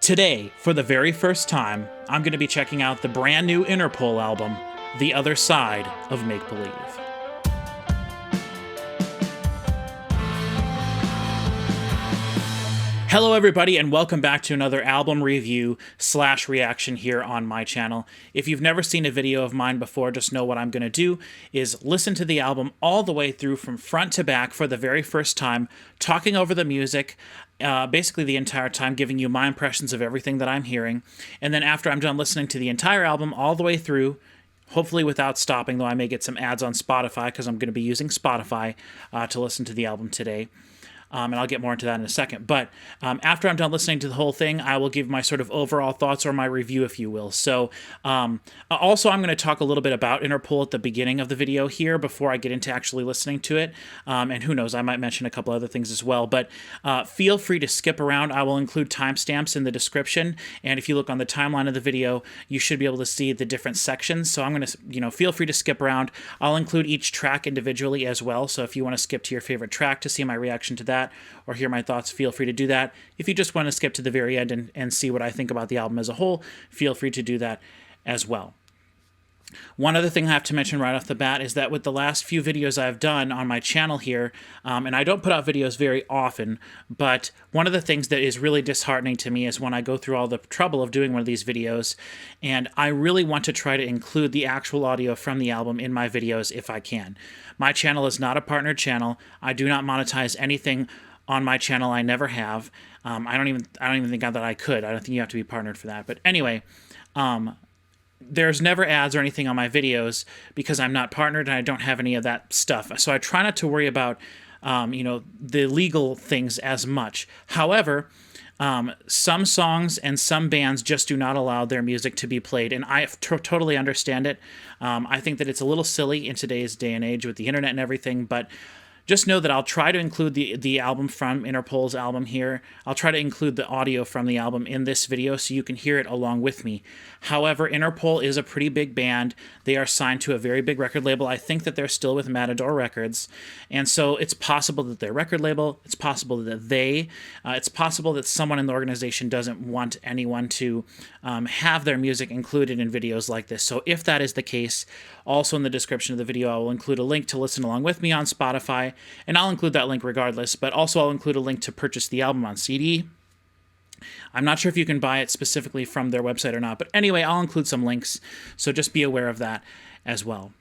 Today, for the very first time, I'm going to be checking out the brand new Interpol album, The Other Side of Make Believe. Hello everybody and welcome back to another album review / reaction here on my channel. If you've never seen a video of mine before, just know what I'm going to do is listen to the album all the way through from front to back for the very first time, talking over the music, basically the entire time, giving you my impressions of everything that I'm hearing. And then after I'm done listening to the entire album all the way through, hopefully without stopping, though I may get some ads on Spotify because I'm going to be using Spotify to listen to the album today. And I'll get more into that in a second. But after I'm done listening to the whole thing, I will give my sort of overall thoughts or my review, if you will. So also, I'm going to talk a little bit about Interpol at the beginning of the video here before I get into actually listening to it. And who knows, I might mention a couple other things as well. But feel free to skip around. I will include timestamps in the description. And if you look on the timeline of the video, you should be able to see the different sections. So I'm going to, feel free to skip around. I'll include each track individually as well. So if you want to skip to your favorite track to see my reaction to that, or hear my thoughts, feel free to do that. If you just want to skip to the very end and see what I think about the album as a whole, feel free to do that as well. One other thing I have to mention right off the bat is that with the last few videos I've done on my channel here, and I don't put out videos very often, but one of the things that is really disheartening to me is when I go through all the trouble of doing one of these videos, and I really want to try to include the actual audio from the album in my videos if I can. My channel is not a partnered channel. I do not monetize anything on my channel. I never have. I don't even think that I could. I don't think you have to be partnered for that. But anyway, there's never ads or anything on my videos because I'm not partnered and I don't have any of that stuff. So I try not to worry about, the legal things as much. However, some songs and some bands just do not allow their music to be played, and I totally understand it. I think that it's a little silly in today's day and age with the internet and everything, but just know that I'll try to include the album from Interpol's album here. I'll try to include the audio from the album in this video so you can hear it along with me. However, Interpol is a pretty big band. They are signed to a very big record label. I think that they're still with Matador Records. And so it's possible that their record label, it's possible that it's possible that someone in the organization doesn't want anyone to have their music included in videos like this. So if that is the case, also in the description of the video, I will include a link to listen along with me on Spotify. And I'll include that link regardless, but also I'll include a link to purchase the album on CD. I'm not sure if you can buy it specifically from their website or not, but anyway, I'll include some links, so just be aware of that as well.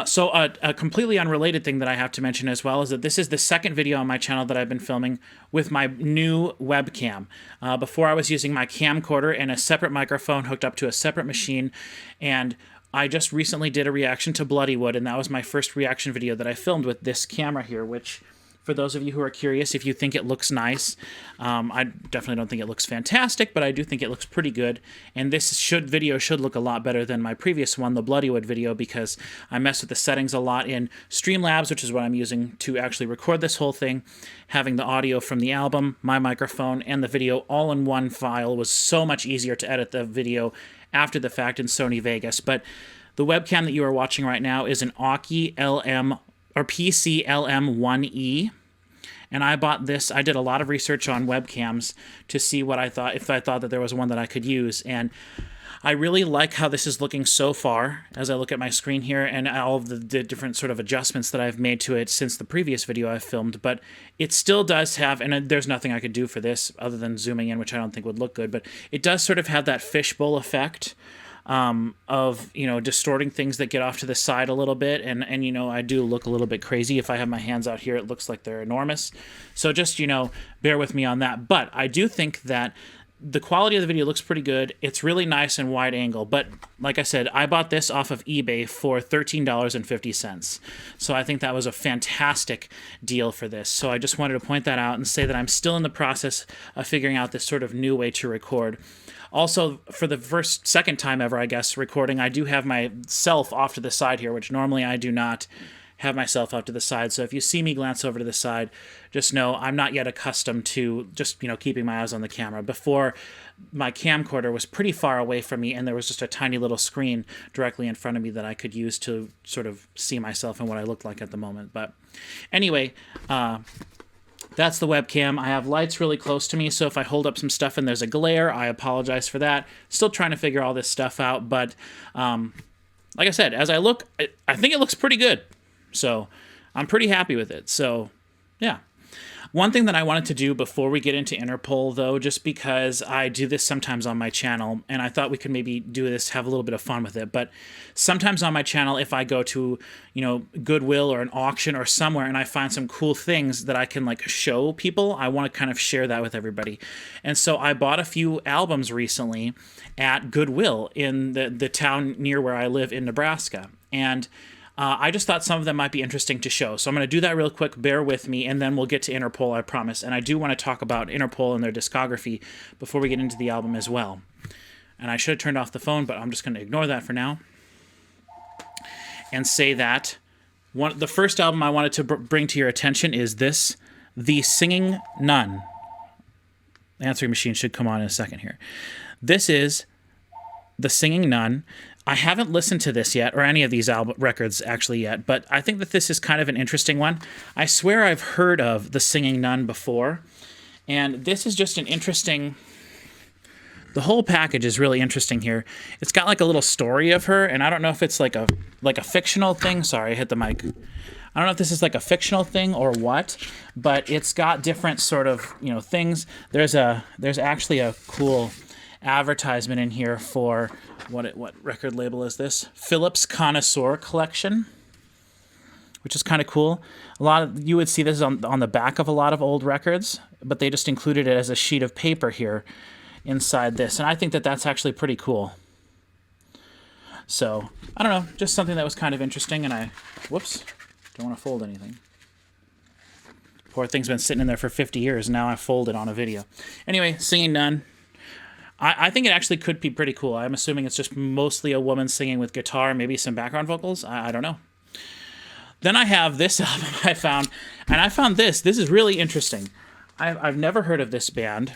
So a completely unrelated thing that I have to mention as well is that this is the second video on my channel that I've been filming with my new webcam. Before I was using my camcorder and a separate microphone hooked up to a separate machine, and I just recently did a reaction to Bloodywood, and that was my first reaction video that I filmed with this camera here, which, for those of you who are curious, if you think it looks nice, I definitely don't think it looks fantastic, but I do think it looks pretty good, and this video should look a lot better than my previous one, the Bloodywood video, because I messed with the settings a lot in Streamlabs, which is what I'm using to actually record this whole thing. Having the audio from the album, my microphone, and the video all in one file was so much easier to edit the video after the fact in Sony Vegas. But the webcam that you are watching right now is an Aukey PC-LM1E, and I bought this. I did a lot of research on webcams to see what I thought, if I thought that there was one that I could use, and I really like how this is looking so far as I look at my screen here and all of the different sort of adjustments that I've made to it since the previous video I filmed, but it still does have, and there's nothing I could do for this other than zooming in, which I don't think would look good, but it does sort of have that fishbowl effect of, distorting things that get off to the side a little bit, and I do look a little bit crazy. If I have my hands out here, it looks like they're enormous. So just, bear with me on that. But I do think that the quality of the video looks pretty good. It's really nice and wide angle, but like I said, I bought this off of eBay for $13.50. So I think that was a fantastic deal for this. So I just wanted to point that out and say that I'm still in the process of figuring out this sort of new way to record. Also, for the second time ever, I guess, recording, I do have myself off to the side here, which normally I do not have myself out to the side. So if you see me glance over to the side, just know I'm not yet accustomed to just, keeping my eyes on the camera. Before, my camcorder was pretty far away from me, and there was just a tiny little screen directly in front of me that I could use to sort of see myself and what I looked like at the moment. But anyway, That's the webcam. I have lights really close to me, so if I hold up some stuff and there's a glare, I apologize for that. Still trying to figure all this stuff out, but like I said, as I look, I think it looks pretty good. So I'm pretty happy with it. So yeah. One thing that I wanted to do before we get into Interpol, though, just because I do this sometimes on my channel, and I thought we could maybe do this, have a little bit of fun with it, but sometimes on my channel, if I go to, Goodwill or an auction or somewhere and I find some cool things that I can, like, show people, I want to kind of share that with everybody. And so I bought a few albums recently at Goodwill in the town near where I live in Nebraska. And I just thought some of them might be interesting to show. So I'm going to do that real quick. Bear with me, and then we'll get to Interpol, I promise. And I do want to talk about Interpol and their discography before we get into the album as well. And I should have turned off the phone, but I'm just going to ignore that for now. And say that the first album I wanted to bring to your attention is this, The Singing Nun. The answering machine should come on in a second here. This is The Singing Nun. I haven't listened to this yet, or any of these records actually yet, but I think that this is kind of an interesting one. I swear I've heard of The Singing Nun before, and this is just an interesting... The whole package is really interesting here. It's got like a little story of her, and I don't know if it's like a fictional thing. Sorry, I hit the mic. I don't know if this is like a fictional thing or what, but it's got different sort of, things. There's actually a cool advertisement in here for what record label is this? Phillips Connoisseur Collection, which is kind of cool. You would see this on the back of a lot of old records, but they just included it as a sheet of paper here inside this, and I think that that's actually pretty cool. So I don't know, just something that was kind of interesting, and don't want to fold anything. Poor thing's been sitting in there for 50 years, and now I fold it on a video. Anyway, Singing Nun. I think it actually could be pretty cool. I'm assuming it's just mostly a woman singing with guitar, maybe some background vocals. I don't know. Then I have this album I found, and I found this. This is really interesting. I've never heard of this band.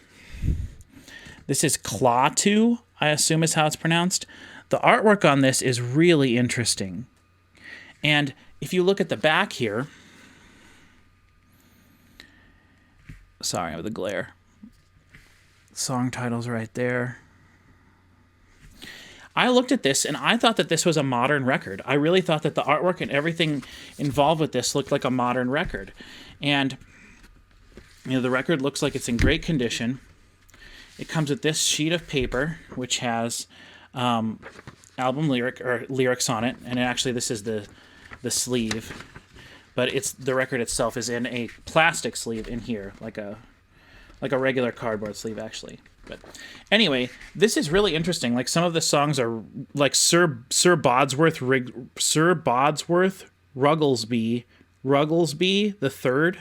This is Klaatu, I assume is how it's pronounced. The artwork on this is really interesting. And if you look at the back here... Sorry, I have the glare. Song titles right there. I looked at this and I thought that this was a modern record. I really thought that the artwork and everything involved with this looked like a modern record. And the record looks like it's in great condition. It comes with this sheet of paper, which has album lyrics on it, and actually this is the sleeve, but the record itself is in a plastic sleeve in here, like a regular cardboard sleeve, actually. But anyway, this is really interesting. Like, some of the songs are like Sir Bodsworth Rugglesby the Third,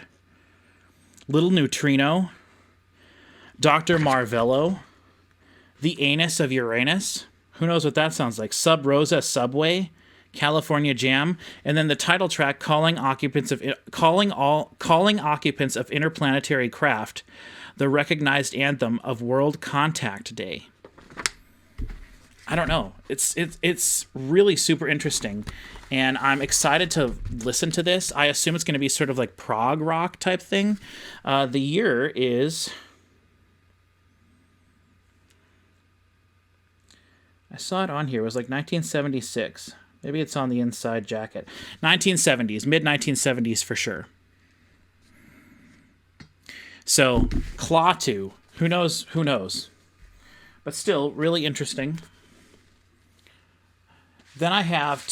Little Neutrino, Dr. Marvello, The Anus of Uranus. Who knows what that sounds like? Sub Rosa Subway, California Jam, and then the title track, calling occupants of interplanetary craft, the recognized anthem of World Contact Day. I don't know. It's really super interesting, and I'm excited to listen to this. I assume it's going to be sort of like prog rock type thing. The year is... I saw it on here. It was like 1976. Maybe it's on the inside jacket. 1970s, mid-1970s for sure. So, Klaatu. Who knows? Who knows? But still, really interesting. Then I have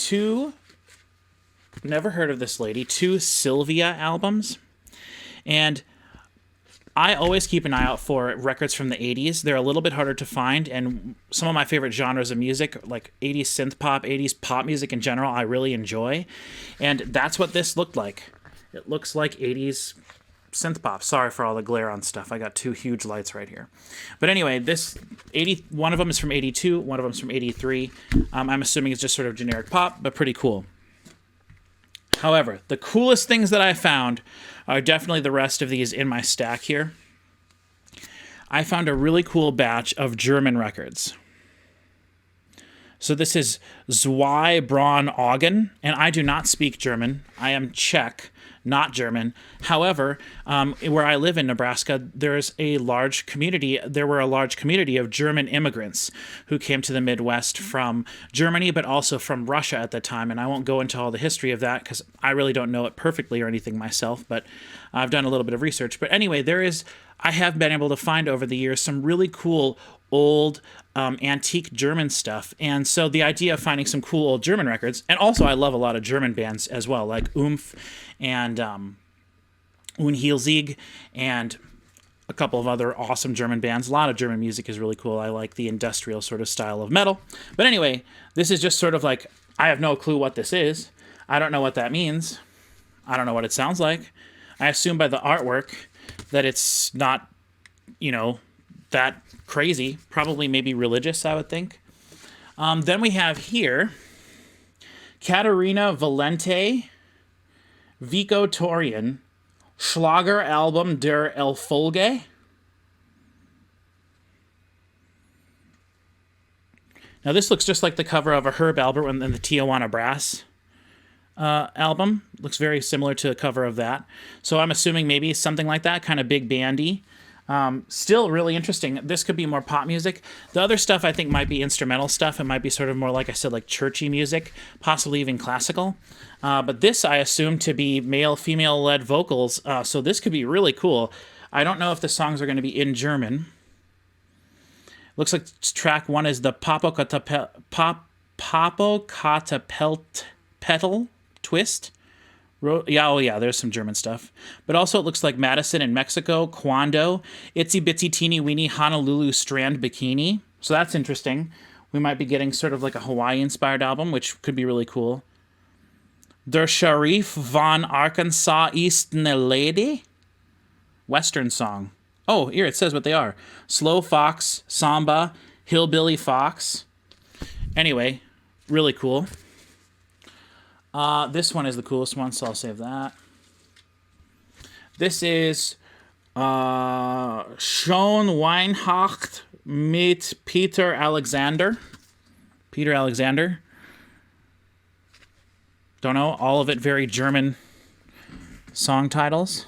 never heard of this lady, two Sylvia albums. And I always keep an eye out for records from the 80s. They're a little bit harder to find, and some of my favorite genres of music, like 80s synth pop, 80s pop music in general, I really enjoy. And that's what this looked like. It looks like 80s synth pop. Sorry for all the glare on stuff. I got two huge lights right here. But anyway, one of them is from 82, one of them is from 83. I'm assuming it's just sort of generic pop, but pretty cool. However, the coolest things that I found are definitely the rest of these in my stack here. I found a really cool batch of German records. So this is Zwei Braun Augen, and I do not speak German. I am Czech, not German. However, where I live in Nebraska, there's a large community. There were a large community of German immigrants who came to the Midwest from Germany, but also from Russia at the time. And I won't go into all the history of that because I really don't know it perfectly or anything myself, but I've done a little bit of research. But anyway, I have been able to find over the years some really cool old antique German stuff. And so the idea of finding some cool old German records, and also I love a lot of German bands as well, like Oomph and Unheilsieg and a couple of other awesome German bands. A lot of German music is really cool. I like the industrial sort of style of metal. But anyway, this is just sort of like, I have no clue what this is. I don't know what that means. I don't know what it sounds like. I assume by the artwork that it's not, that crazy. Probably maybe religious, I would think. Then we have here Katharina Valente, Vico Torian, Schlager Album der Elfolge. Now this looks just like the cover of a Herb Albert and the Tijuana Brass album. Looks very similar to the cover of that. So I'm assuming maybe something like that, kind of big bandy. Still really interesting. This could be more pop music. The other stuff I think might be instrumental stuff. It might be sort of more, like I said, like churchy music, possibly even classical. But this I assume to be male-female led vocals. So this could be really cool. I don't know if the songs are going to be in German. Looks like track 1 is the Popocatépetl Twist. Yeah, there's some German stuff. But also it looks like Madison in Mexico, Quando, Itsy Bitsy Teeny Weeny Honolulu Strand Bikini. So that's interesting. We might be getting sort of like a Hawaii-inspired album, which could be really cool. Der Sharif von Arkansas ist ne Lady. Western song. Oh, here it says what they are. Slow Fox, Samba, Hillbilly Fox. Anyway, really cool. This one is the coolest one, so I'll save that. This is Schon Weihnacht mit Peter Alexander. Peter Alexander. Don't know. All of it very German song titles.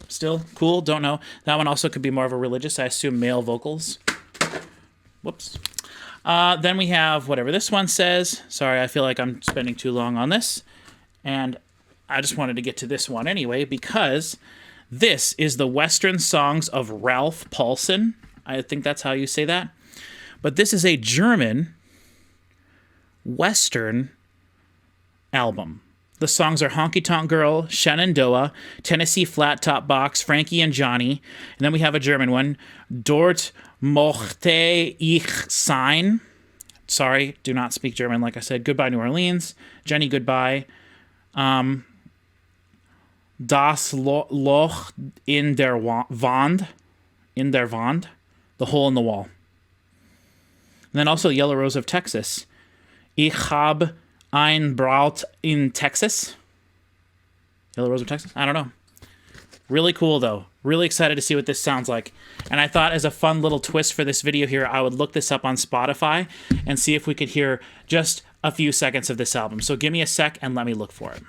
Still cool. Don't know. That one also could be more of a religious, I assume, male vocals. Whoops. Then we have whatever this one says. Sorry, I feel like I'm spending too long on this. And I just wanted to get to this one anyway, because this is the Western Songs of Ralph Paulsen. I think that's how you say that. But this is a German Western album. The songs are Honky Tonk Girl, Shenandoah, Tennessee Flat Top Box, Frankie and Johnny. And then we have a German one, Dort mochte ich sein. Sorry, do not speak German. Like I said, Goodbye New Orleans, Jenny Goodbye, Das Loch in der Wand, the hole in the wall. And then also Yellow Rose of Texas, Ich hab ein Braut in Texas. Yellow Rose of Texas? I don't know. Really cool, though. Really excited to see what this sounds like. And I thought as a fun little twist for this video here, I would look this up on Spotify and see if we could hear just a few seconds of this album. So give me a sec and let me look for it.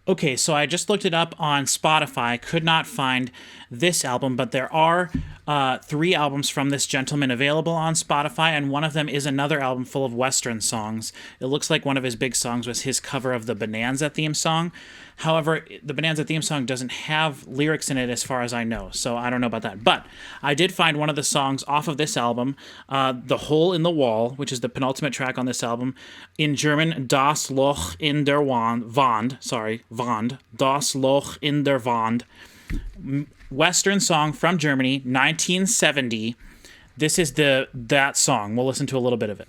Okay, so I just looked it up on Spotify. Could not find this album, but there are 3 albums from this gentleman available on Spotify, and one of them is another album full of Western songs. It looks like one of his big songs was his cover of the Bonanza theme song. However, the Bonanza theme song doesn't have lyrics in it as far as I know, so I don't know about that. But I did find one of the songs off of this album, The Hole in the Wall, which is the penultimate track on this album, in German, Das Loch in der Wand, Das Loch in der Wand. Western song from Germany, 1970. This is that song. We'll listen to a little bit of it.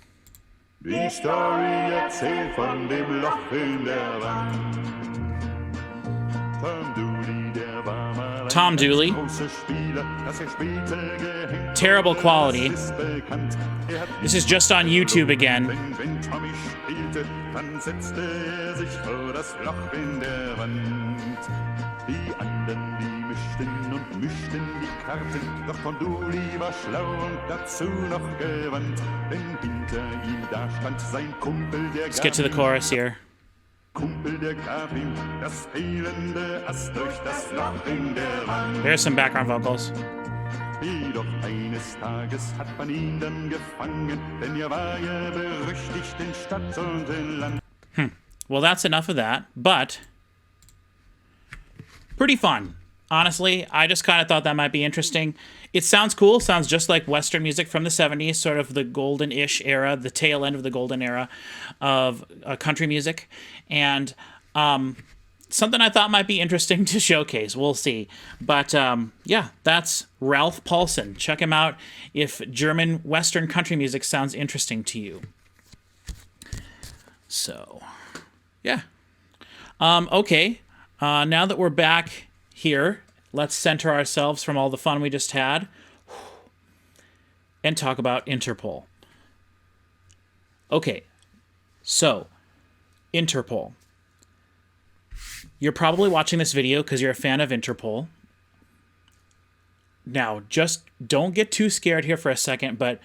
Die Story erzählt von dem Loch in der Wand. Tom Dooley. Terrible quality. This is just on YouTube again. Dann setzte sich vor das Loch in der Wand. Die anderen, die mischten und mischten die Karten, doch von du lieber schlau und dazu noch gewandt, denn hinter ihm da stand sein Kumpel, der Let's get to the chorus here. Kumpel, der gab ihm das fehlende Ass durch das Loch in der Wand. There's some background vocals. Jedoch eines Tages hat man ihn dann gefangen, denn er war ja berüchtigt in Stadt und in Land. Well, that's enough of that, but pretty fun. Honestly, I just kind of thought that might be interesting. It sounds cool. Sounds just like Western music from the 70s, sort of the golden-ish era, the tail end of the golden era of country music. And something I thought might be interesting to showcase. We'll see. But yeah, that's Ralph Paulson. Check him out if German Western country music sounds interesting to you. So, yeah. Okay. Now that we're back here, let's center ourselves from all the fun we just had and talk about Interpol. Okay, so Interpol. You're probably watching this video because you're a fan of Interpol. Now, just don't get too scared here for a second, but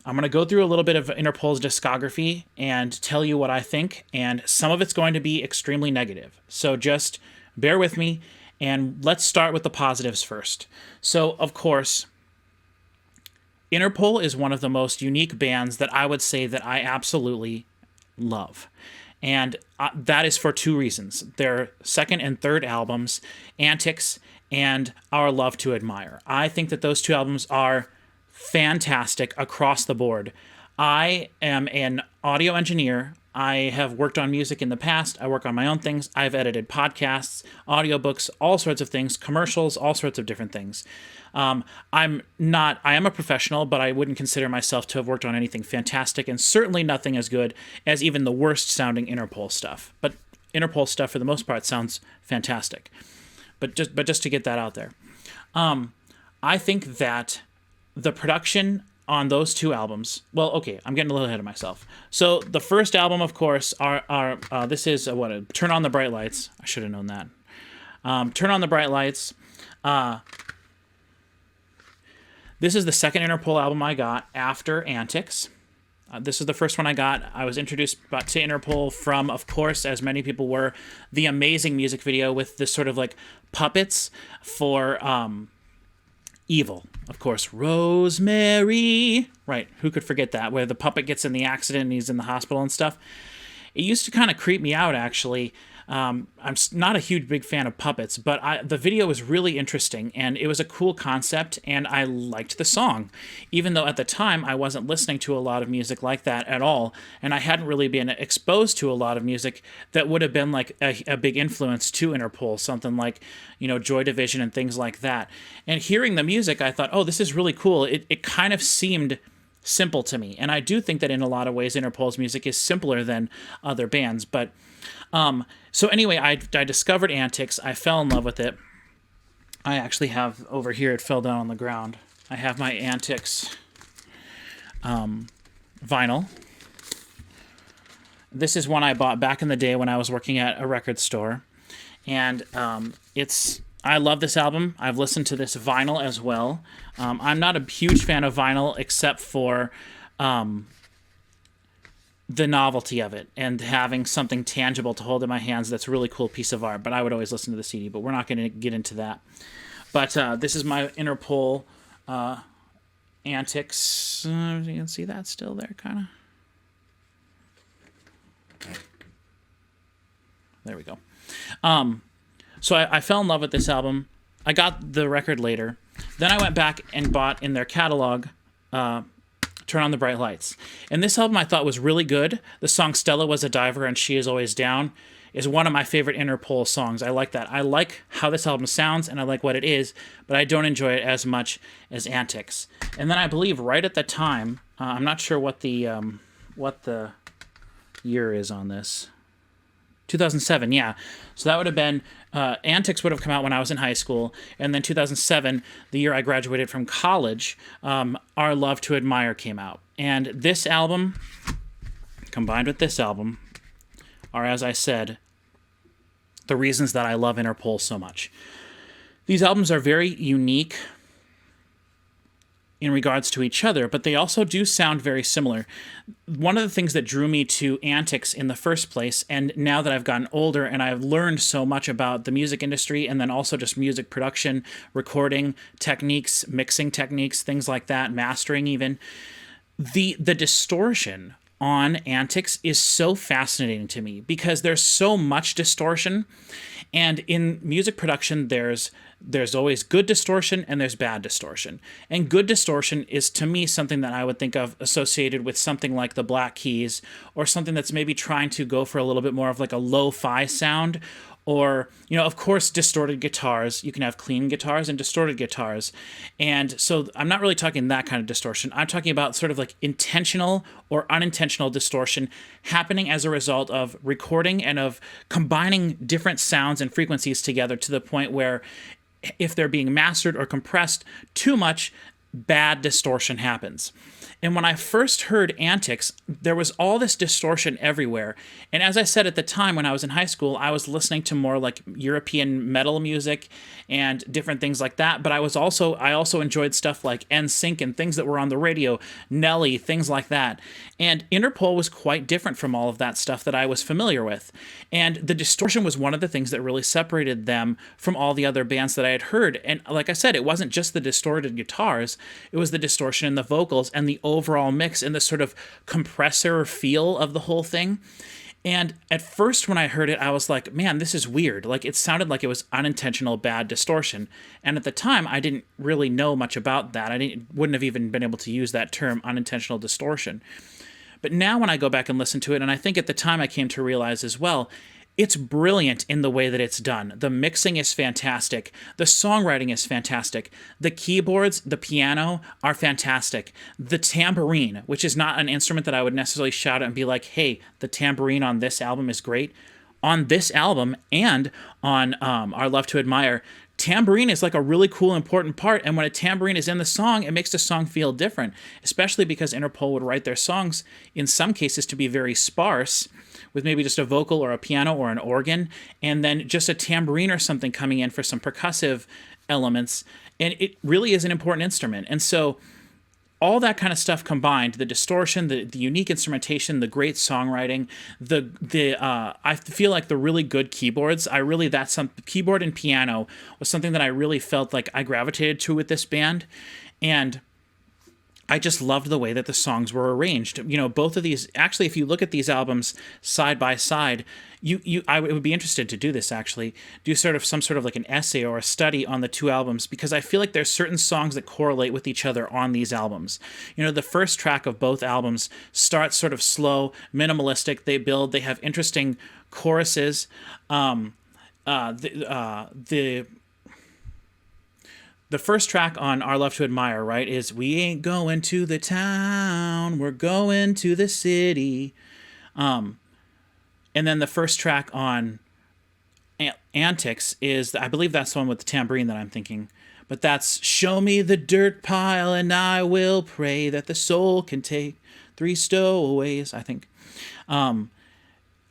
I'm going to go through a little bit of Interpol's discography and tell you what I think, and some of it's going to be extremely negative. So just bear with me. And let's start with the positives first. So, of course, Interpol is one of the most unique bands that I would say that I absolutely love. And that is for two reasons. Their second and third albums, Antics and Our Love to Admire. I think that those two albums are fantastic across the board. I am an audio engineer. I have worked on music in the past. I work on my own things. I've edited podcasts, audiobooks, all sorts of things, commercials, all sorts of different things. I am a professional, but I wouldn't consider myself to have worked on anything fantastic, and certainly nothing as good as even the worst sounding Interpol stuff. But Interpol stuff, for the most part, sounds fantastic. But just to get that out there. I think that the production on those two albums, well, okay, I'm getting a little ahead of myself. So the first album, of course, this is Turn on the Bright Lights. I should have known that. Turn on the Bright Lights. This is the second Interpol album I got after Antics. This is the first one I got. I was introduced to Interpol from, of course, as many people were, the amazing music video with this sort of like puppets for Evil, of course. Rosemary. Right, who could forget that? Where the puppet gets in the accident and he's in the hospital and stuff. It used to kind of creep me out, actually. I'm not a huge big fan of puppets, but the video was really interesting, and it was a cool concept, and I liked the song. Even though at the time I wasn't listening to a lot of music like that at all, and I hadn't really been exposed to a lot of music that would have been like a big influence to Interpol, something like, Joy Division and things like that. And hearing the music, I thought, oh, this is really cool. It kind of seemed simple to me, and I do think that in a lot of ways Interpol's music is simpler than other bands, but so anyway, I discovered Antics. I fell in love with it. I actually have over here, it fell down on the ground. I have my Antics vinyl. This is one I bought back in the day when I was working at a record store. And I love this album. I've listened to this vinyl as well. I'm not a huge fan of vinyl except for the novelty of it and having something tangible to hold in my hands that's a really cool piece of art. But I would always listen to the CD, but we're not going to get into that. But this is my Interpol Antics. You can see that still there, kind of. There we go. So I fell in love with this album. I got the record later. Then I went back and bought in their catalog Turn on the Bright Lights. And this album I thought was really good. The song Stella Was a Diver and She Is Always Down is one of my favorite Interpol songs. I like that. I like how this album sounds and I like what it is, but I don't enjoy it as much as Antics. And then I believe right at the time, I'm not sure what the year is on this. 2007, yeah. So that would have been, Antics would have come out when I was in high school, and then 2007, the year I graduated from college, Our Love to Admire came out. And this album, combined with this album, are, as I said, the reasons that I love Interpol so much. These albums are very unique in regards to each other, but they also do sound very similar. One of the things that drew me to Antics in the first place, and now that I've gotten older and I've learned so much about the music industry and then also just music production, recording techniques, mixing techniques, things like that, mastering even, the distortion on Antics is so fascinating to me because there's so much distortion. And in music production, there's always good distortion and there's bad distortion. And good distortion is, to me, something that I would think of associated with something like the Black Keys, or something that's maybe trying to go for a little bit more of like a lo-fi sound. Or, of course, distorted guitars. You can have clean guitars and distorted guitars. And so I'm not really talking that kind of distortion. I'm talking about sort of like intentional or unintentional distortion happening as a result of recording and of combining different sounds and frequencies together to the point where if they're being mastered or compressed too much, bad distortion happens. And when I first heard Antics, there was all this distortion everywhere. And as I said at the time when I was in high school, I was listening to more like European metal music and different things like that. But I also enjoyed stuff like NSYNC and things that were on the radio, Nelly, things like that. And Interpol was quite different from all of that stuff that I was familiar with. And the distortion was one of the things that really separated them from all the other bands that I had heard. And like I said, it wasn't just the distorted guitars, it was the distortion in the vocals and the overall mix and the sort of compressor feel of the whole thing. And at first when I heard it, I was like, man, this is weird. Like, it sounded like it was unintentional bad distortion. And at the time, I didn't really know much about that. Wouldn't have even been able to use that term, unintentional distortion. But now when I go back and listen to it, and I think at the time I came to realize as well, it's brilliant in the way that it's done. The mixing is fantastic. The songwriting is fantastic. The keyboards, the piano are fantastic. The tambourine, which is not an instrument that I would necessarily shout out and be like, hey, the tambourine on this album is great. On this album and on Our Love to Admire, tambourine is like a really cool, important part. And when a tambourine is in the song, it makes the song feel different, especially because Interpol would write their songs in some cases to be very sparse, with maybe just a vocal or a piano or an organ, and then just a tambourine or something coming in for some percussive elements. And it really is an important instrument. And so all that kind of stuff combined, the distortion, the unique instrumentation, the great songwriting, I feel like the really good keyboards, keyboard and piano was something that I really felt like I gravitated to with this band. And I just loved the way that the songs were arranged. Both of these, actually, if you look at these albums side by side, I would be interested to do this, actually, do some sort of like an essay or a study on the two albums, because I feel like there's certain songs that correlate with each other on these albums. The first track of both albums starts sort of slow, minimalistic. They have interesting choruses. The first track on Our Love to Admire, right, is "We ain't going to the town, we're going to the city." And then the first track on Antics is, I believe that's the one with the tambourine that I'm thinking, but that's "Show me the dirt pile and I will pray that the soul can take 3 stowaways," I think.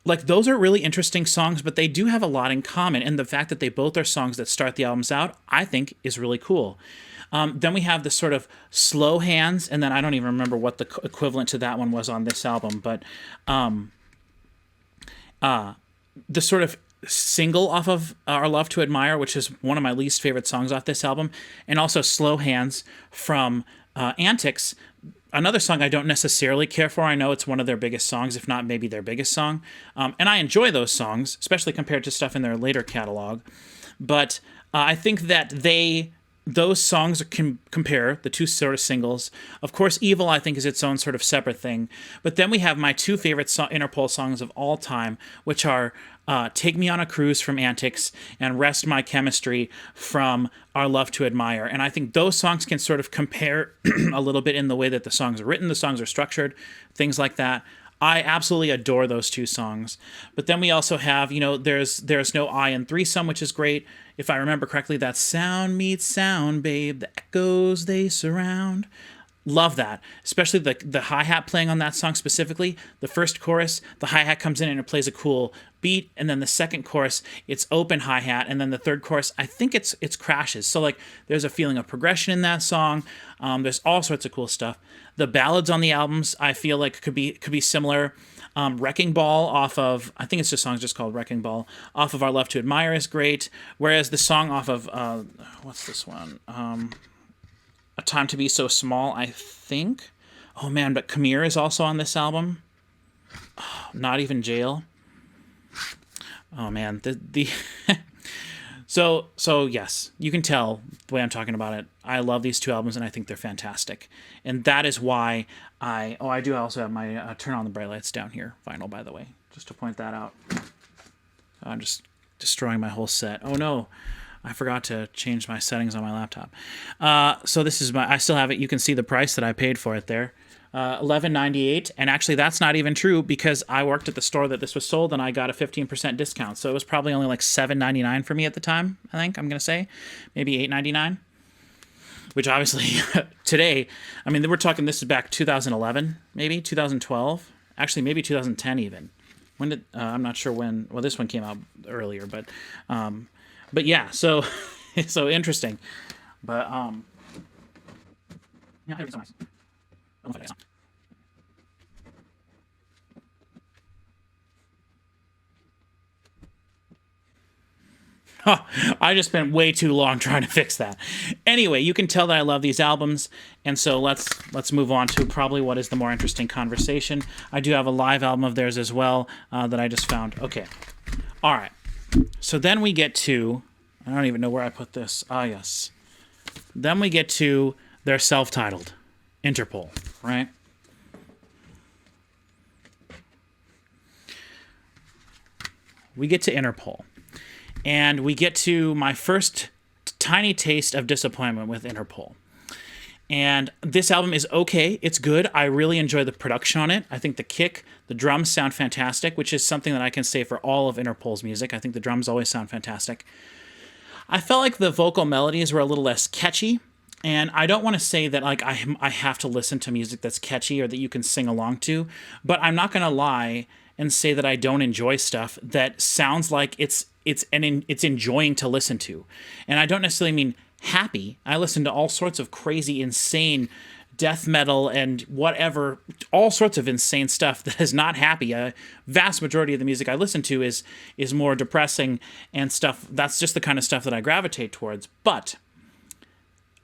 Like, those are really interesting songs, but they do have a lot in common. And the fact that they both are songs that start the albums out, I think, is really cool. Then we have the sort of Slow Hands, and then I don't even remember what the equivalent to that one was on this album, but the sort of single off of Our Love to Admire, which is one of my least favorite songs off this album, and also Slow Hands from Antics, another song I don't necessarily care for. I know it's one of their biggest songs, if not maybe their biggest song. And I enjoy those songs, especially compared to stuff in their later catalog. But I think that those songs can compare, the two sort of singles. Of course, Evil, I think, is its own sort of separate thing. But then we have my two favorite Interpol songs of all time, which are Take Me on a Cruise from Antics and Rest My Chemistry from Our Love to Admire. And I think those songs can sort of compare a little bit in the way that the songs are written, the songs are structured, things like that. I absolutely adore those two songs. But then we also have, There's No I in Threesome, which is great. If I remember correctly, that's Sound Meets Sound, Babe, the echoes they surround. Love that, especially the hi-hat playing on that song specifically. The first chorus, the hi-hat comes in and it plays a cool beat, and then the second chorus, it's open hi-hat, and then the third chorus, I think it's crashes. So like, there's a feeling of progression in that song. There's all sorts of cool stuff. The ballads on the albums, I feel like could be similar. Wrecking Ball off of, I think it's just song's just called Wrecking Ball, off of Our Love to Admire is great. Whereas the song off of, what's this one? A Time to Be So Small, I think. Oh man, but Come Here is also on this album. Oh, Not Even Jail. Oh man, the so yes, you can tell the way I'm talking about it. I love these two albums and I think they're fantastic, and that is why I do also have my Turn on the Bright Lights down here vinyl, by the way, just to point that out. I'm just destroying my whole set. Oh no, I forgot to change my settings on my laptop. So this is I still have it. You can see the price that I paid for it there. $11.98, and actually that's not even true because I worked at the store that this was sold and I got a 15% discount, so it was probably only like $7.99 for me at the time. I think I'm gonna say maybe $8.99, which obviously today, I mean, we're talking, this is back 2011, maybe 2012, actually maybe 2010 even. When did I'm not sure when. Well, this one came out earlier, but yeah, so it's so interesting, but yeah, it's nice. I don't know if I got I just spent way too long trying to fix that. Anyway, you can tell that I love these albums, and so let's move on to probably what is the more interesting conversation. I do have a live album of theirs as well that I just found. Okay, all right. So then we get to, I don't even know where I put this. Ah, yes. Then we get to their self-titled, Interpol, right? We get to Interpol. And we get to my first tiny taste of disappointment with Interpol. And this album is okay. It's good. I really enjoy the production on it. I think the kick, the drums sound fantastic, which is something that I can say for all of Interpol's music. I think the drums always sound fantastic. I felt like the vocal melodies were a little less catchy. And I don't want to say that like I have to listen to music that's catchy or that you can sing along to, but I'm not going to lie and say that I don't enjoy stuff that sounds like it's enjoying to listen to. And I don't necessarily mean happy. I listen to all sorts of crazy, insane death metal and whatever, all sorts of insane stuff that is not happy. A vast majority of the music I listen to is more depressing and stuff. That's just the kind of stuff that I gravitate towards. But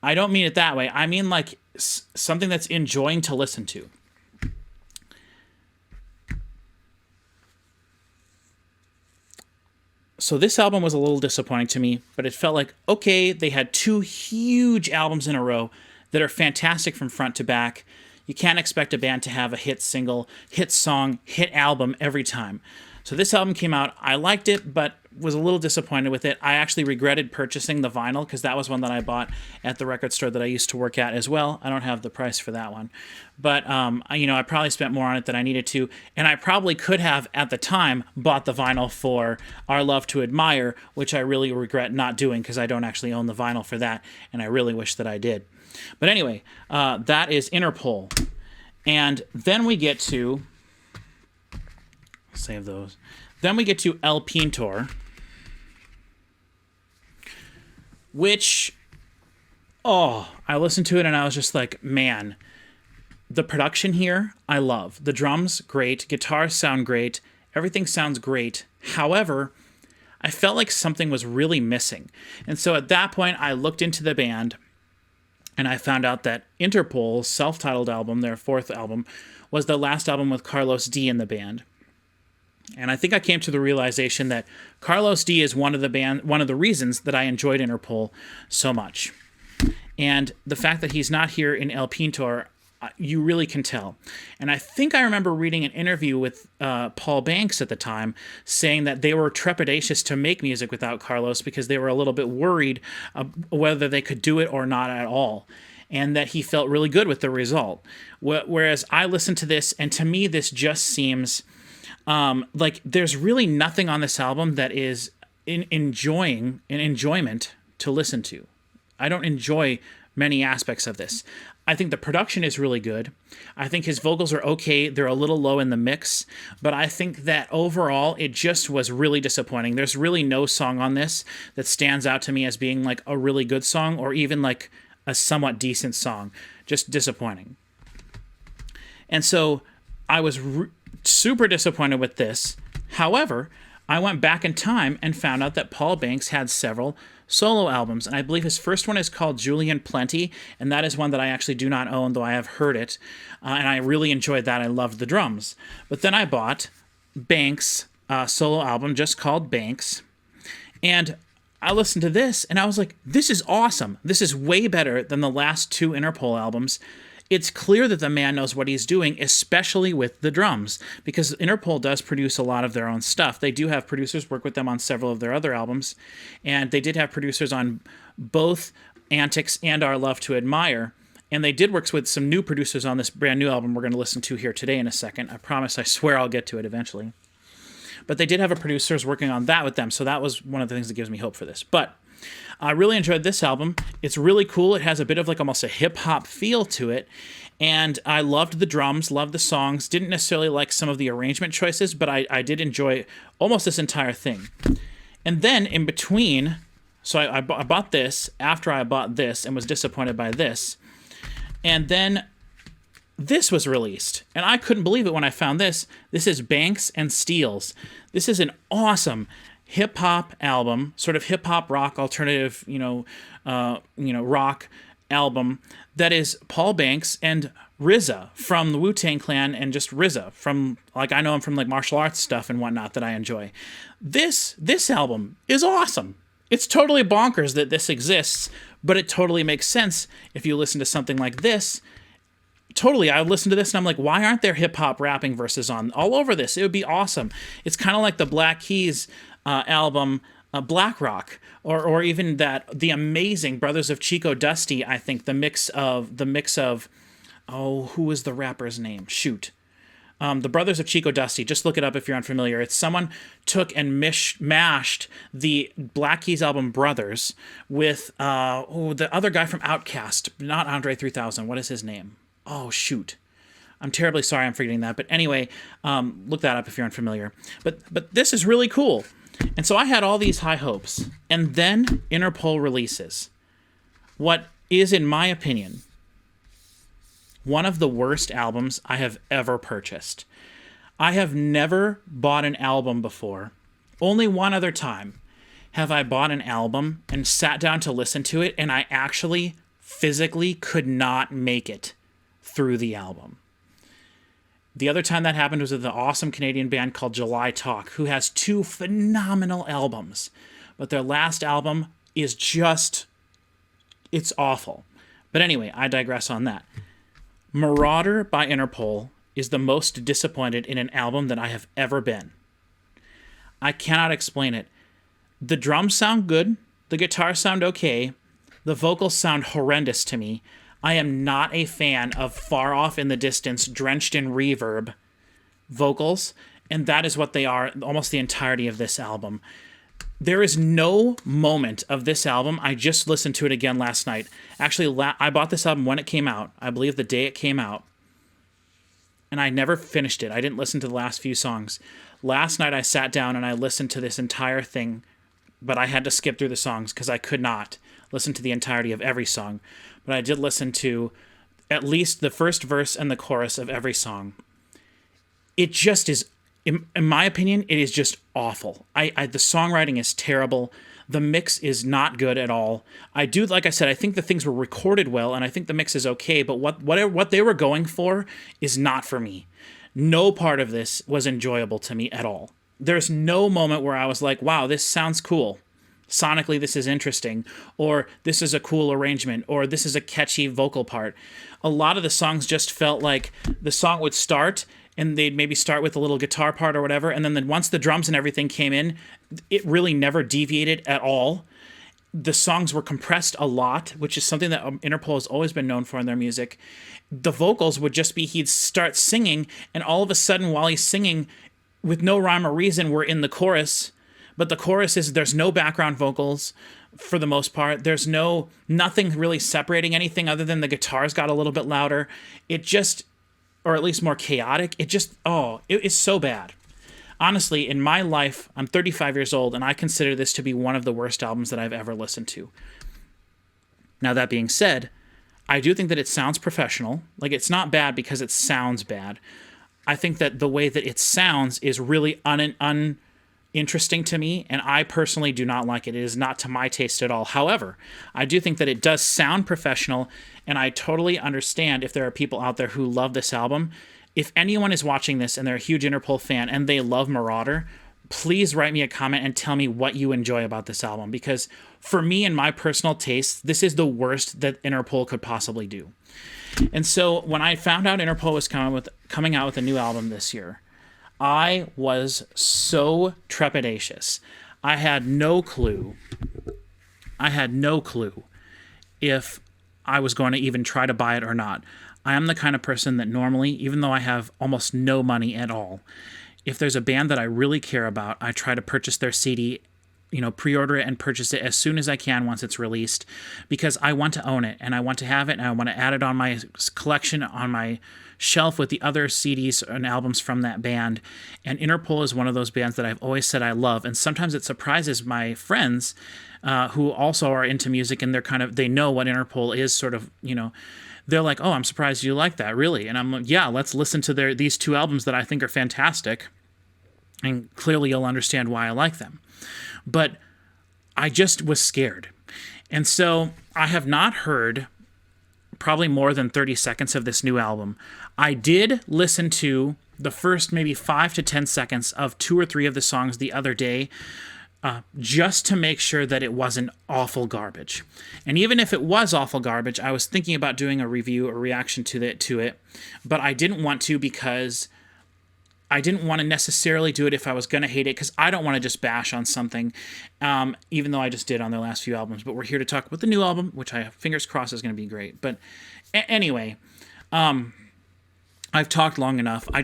I don't mean it that way. I mean like something that's enjoying to listen to. So this album was a little disappointing to me, but it felt like, okay, they had two huge albums in a row that are fantastic from front to back. You can't expect a band to have a hit single, hit song, hit album every time. So this album came out, I liked it, but was a little disappointed with it. I actually regretted purchasing the vinyl because that was one that I bought at the record store that I used to work at as well. I don't have the price for that one. But, I probably spent more on it than I needed to. And I probably could have, at the time, bought the vinyl for Our Love to Admire, which I really regret not doing because I don't actually own the vinyl for that. And I really wish that I did. But anyway, that is Interpol. And then we get to... Save those. Then we get to El Pintor, which, I listened to it and I was just like, man, the production here, I love. The drums, great. Guitars sound great. Everything sounds great. However, I felt like something was really missing. And so at that point, I looked into the band and I found out that Interpol's self-titled album, their fourth album, was the last album with Carlos D in the band. And I think I came to the realization that Carlos D is one of the reasons that I enjoyed Interpol so much. And the fact that he's not here in El Pintor, you really can tell. And I think I remember reading an interview with Paul Banks at the time saying that they were trepidatious to make music without Carlos because they were a little bit worried whether they could do it or not at all. And that he felt really good with the result. Whereas I listened to this, and to me, this just seems... like there's really nothing on this album that is an enjoyment to listen to. I don't enjoy many aspects of this. I think the production is really good. I think his vocals are okay. They're a little low in the mix, but I think that overall it just was really disappointing. There's really no song on this that stands out to me as being like a really good song or even like a somewhat decent song. Just disappointing. And so I was super disappointed with this. However, I went back in time and found out that Paul Banks had several solo albums, and I believe his first one is called Julian Plenty, and that is one that I actually do not own, though I have heard it, and I really enjoyed that. I loved the drums. But then I bought Banks' solo album, just called Banks, and I listened to this, and I was like, this is awesome. This is way better than the last two Interpol albums. It's clear that the man knows what he's doing, especially with the drums, because Interpol does produce a lot of their own stuff. They do have producers work with them on several of their other albums, and they did have producers on both Antics and Our Love to Admire, and they did work with some new producers on this brand new album we're going to listen to here today in a second. I promise, I swear I'll get to it eventually. But they did have a producers working on that with them, so that was one of the things that gives me hope for this. But I really enjoyed this album. It's really cool. It has a bit of like almost a hip-hop feel to it. And I loved the drums, loved the songs. Didn't necessarily like some of the arrangement choices, but I did enjoy almost this entire thing. And then in between, so I bought this after I bought this and was disappointed by this. And then this was released. And I couldn't believe it when I found this. This is Banks and Steels. This is an awesome hip-hop album, sort of hip-hop rock alternative, rock album that is Paul Banks and RZA from the Wu-Tang Clan, and just RZA from, like, I know him from like martial arts stuff and whatnot that I enjoy. This album is awesome. It's totally bonkers that this exists, but it totally makes sense if you listen to something like this. Totally, I listened to this and I'm like, why aren't there hip-hop rapping verses on all over this? It would be awesome. It's kind of like the Black Keys album Black Rock, or even the amazing Brothers of Chico Dusty. I think the mix of who was the rapper's name? The Brothers of Chico Dusty. Just look it up if you're unfamiliar. It's someone took and mashed the Black Keys album Brothers with the other guy from Outkast, not Andre 3000. What is his name? Oh shoot. I'm terribly sorry I'm forgetting that. But anyway, look that up if you're unfamiliar. But this is really cool. And so I had all these high hopes. And then Interpol releases what is, in my opinion, one of the worst albums I have ever purchased. I have never bought an album before. Only one other time have I bought an album and sat down to listen to it, and I actually physically could not make it through the album. The other time that happened was with the awesome Canadian band called July Talk, who has two phenomenal albums. But their last album is just, it's awful. But anyway, I digress on that. Marauder by Interpol is the most disappointed in an album that I have ever been. I cannot explain it. The drums sound good. The guitars sound okay. The vocals sound horrendous to me. I am not a fan of far off in the distance, drenched in reverb vocals, and that is what they are almost the entirety of this album. There is no moment of this album. I just listened to it again last night. Actually, I bought this album when it came out. I believe the day it came out. And I never finished it. I didn't listen to the last few songs. Last night I sat down and I listened to this entire thing, but I had to skip through the songs because I could not listen to the entirety of every song. But I did listen to at least the first verse and the chorus of every song. It just is, in my opinion, it is just awful. The songwriting is terrible. The mix is not good at all. Like I said, I think the things were recorded well, and I think the mix is okay, but what they were going for is not for me. No part of this was enjoyable to me at all. There's no moment where I was like, wow, this sounds cool. Sonically, this is interesting, or this is a cool arrangement, or this is a catchy vocal part. A lot of the songs just felt like the song would start, and they'd maybe start with a little guitar part or whatever, and then once the drums and everything came in, it really never deviated at all. The songs were compressed a lot, which is something that Interpol has always been known for in their music. The vocals would just be, he'd start singing, and all of a sudden, while he's singing, with no rhyme or reason, we're in the chorus. But the chorus is, there's no background vocals. for the most part. There's nothing really separating anything other than the guitars got a little bit louder. It just, or at least more chaotic. It is so bad. Honestly, in my life, I'm 35 years old, and I consider this to be one of the worst albums that I've ever listened to. Now, that being said, I do think that it sounds professional. Like, it's not bad because it sounds bad. I think that the way that it sounds is really uninteresting to me, and I personally do not like it. It is not to my taste at all. However, I do think that it does sound professional, and I totally understand if there are people out there who love this album. If anyone is watching this and they're a huge Interpol fan and they love Marauder, please write me a comment and tell me what you enjoy about this album, because for me and my personal taste, this is the worst that Interpol could possibly do. And so when I found out Interpol was coming out with a new album this year, I was so trepidatious. I had no clue if I was going to even try to buy it or not. I am the kind of person that normally, even though I have almost no money at all, if there's a band that I really care about, I try to purchase their CD, pre-order it and purchase it as soon as I can once it's released, because I want to own it and I want to have it and I want to add it on my collection, on my shelf with the other CDs and albums from that band. And Interpol is one of those bands that I've always said I love. And sometimes it surprises my friends who also are into music, and they know what Interpol is, sort of, they're like, oh, I'm surprised you like that, really? And I'm like, yeah, let's listen to these two albums that I think are fantastic, and clearly you'll understand why I like them. But I just was scared. And so I have not heard probably more than 30 seconds of this new album. I did listen to the first maybe 5 to 10 seconds of 2 or 3 of the songs the other day, just to make sure that it wasn't awful garbage. And even if it was awful garbage, I was thinking about doing a review or reaction to it, but I didn't want to, because I didn't want to necessarily do it if I was going to hate it, because I don't want to just bash on something, even though I just did on their last few albums. But we're here to talk about the new album, which I have fingers crossed is going to be great. But anyway, I've talked long enough. I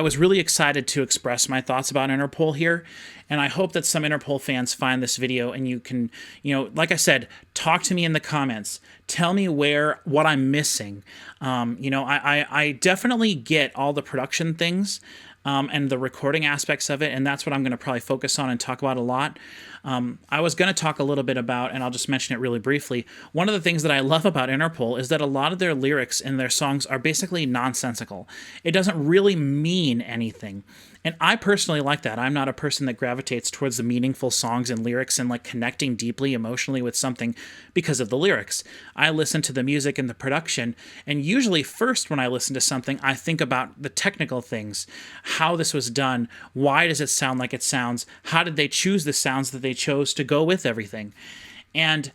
was really excited to express my thoughts about Interpol here, and I hope that some Interpol fans find this video and you can, like I said, talk to me in the comments. Tell me what I'm missing. I definitely get all the production things and the recording aspects of it, and that's what I'm going to probably focus on and talk about a lot. I was going to talk a little bit about, and I'll just mention it really briefly, one of the things that I love about Interpol is that a lot of their lyrics in their songs are basically nonsensical. It doesn't really mean anything. And I personally like that. I'm not a person that gravitates towards the meaningful songs and lyrics and like connecting deeply emotionally with something because of the lyrics. I listen to the music and the production, and usually first when I listen to something, I think about the technical things, how this was done, why does it sound like it sounds, how did they choose the sounds that they chose to go with everything. And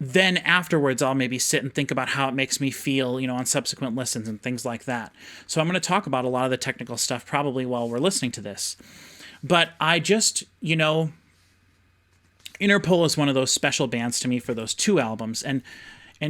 then afterwards, I'll maybe sit and think about how it makes me feel, on subsequent listens and things like that. So I'm going to talk about a lot of the technical stuff probably while we're listening to this. But I just, Interpol is one of those special bands to me for those 2 albums. And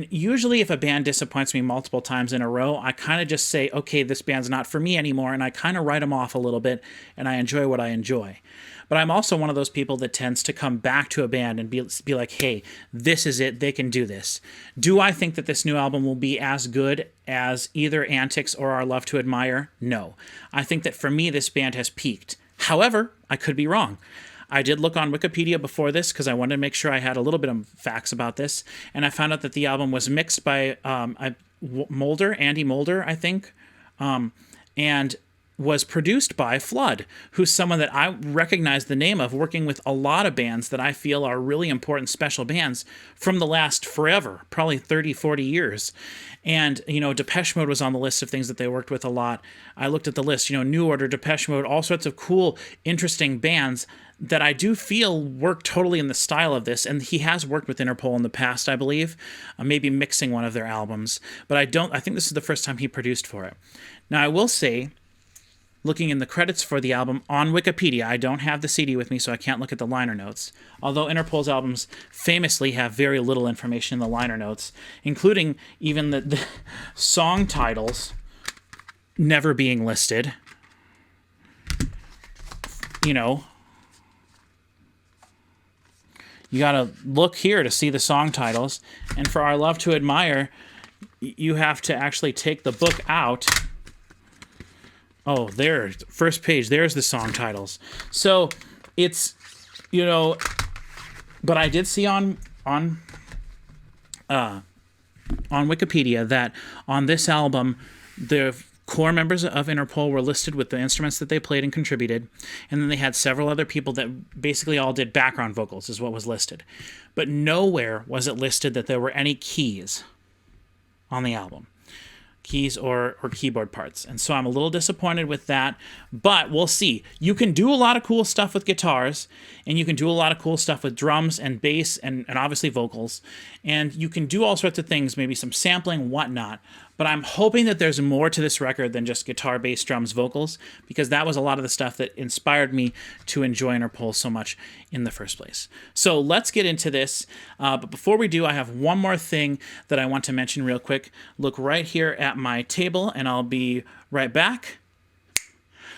usually if a band disappoints me multiple times in a row, I kind of just say, okay, this band's not for me anymore, and I kind of write them off a little bit, and I enjoy what I enjoy. But I'm also one of those people that tends to come back to a band and be like, hey, this is it, they can do this. Do I think that this new album will be as good as either Antics or Our Love to Admire? No. I think that for me, this band has peaked. However, I could be wrong. I did look on Wikipedia before this because I wanted to make sure I had a little bit of facts about this, and I found out that the album was mixed by Andy Mulder, I think, and was produced by Flood, who's someone that I recognize the name of, working with a lot of bands that I feel are really important special bands from the last forever, probably 30, 40 years. And, Depeche Mode was on the list of things that they worked with a lot. I looked at the list, New Order, Depeche Mode, all sorts of cool, interesting bands that I do feel work totally in the style of this. And he has worked with Interpol in the past, I believe, maybe mixing one of their albums. But I think this is the first time he produced for it. Now, I will say, looking in the credits for the album on Wikipedia, I don't have the CD with me, so I can't look at the liner notes. Although Interpol's albums famously have very little information in the liner notes, including even the song titles never being listed. You gotta look here to see the song titles. And for our love to admire, you have to actually take the book out. Oh, there, first page, there's the song titles. So it's, you know, but I did see on Wikipedia that on this album, the core members of Interpol were listed with the instruments that they played and contributed, and then they had several other people that basically all did background vocals, is what was listed. But nowhere was it listed that there were any keys on the album. Keys or keyboard parts. And so I'm a little disappointed with that, but we'll see. You can do a lot of cool stuff with guitars, and you can do a lot of cool stuff with drums and bass and obviously vocals, and you can do all sorts of things, maybe some sampling, whatnot. But I'm hoping that there's more to this record than just guitar, bass, drums, vocals, because that was a lot of the stuff that inspired me to enjoy Interpol so much in the first place. So let's get into this. But before we do, I have one more thing that I want to mention real quick. Look right here at my table, and I'll be right back.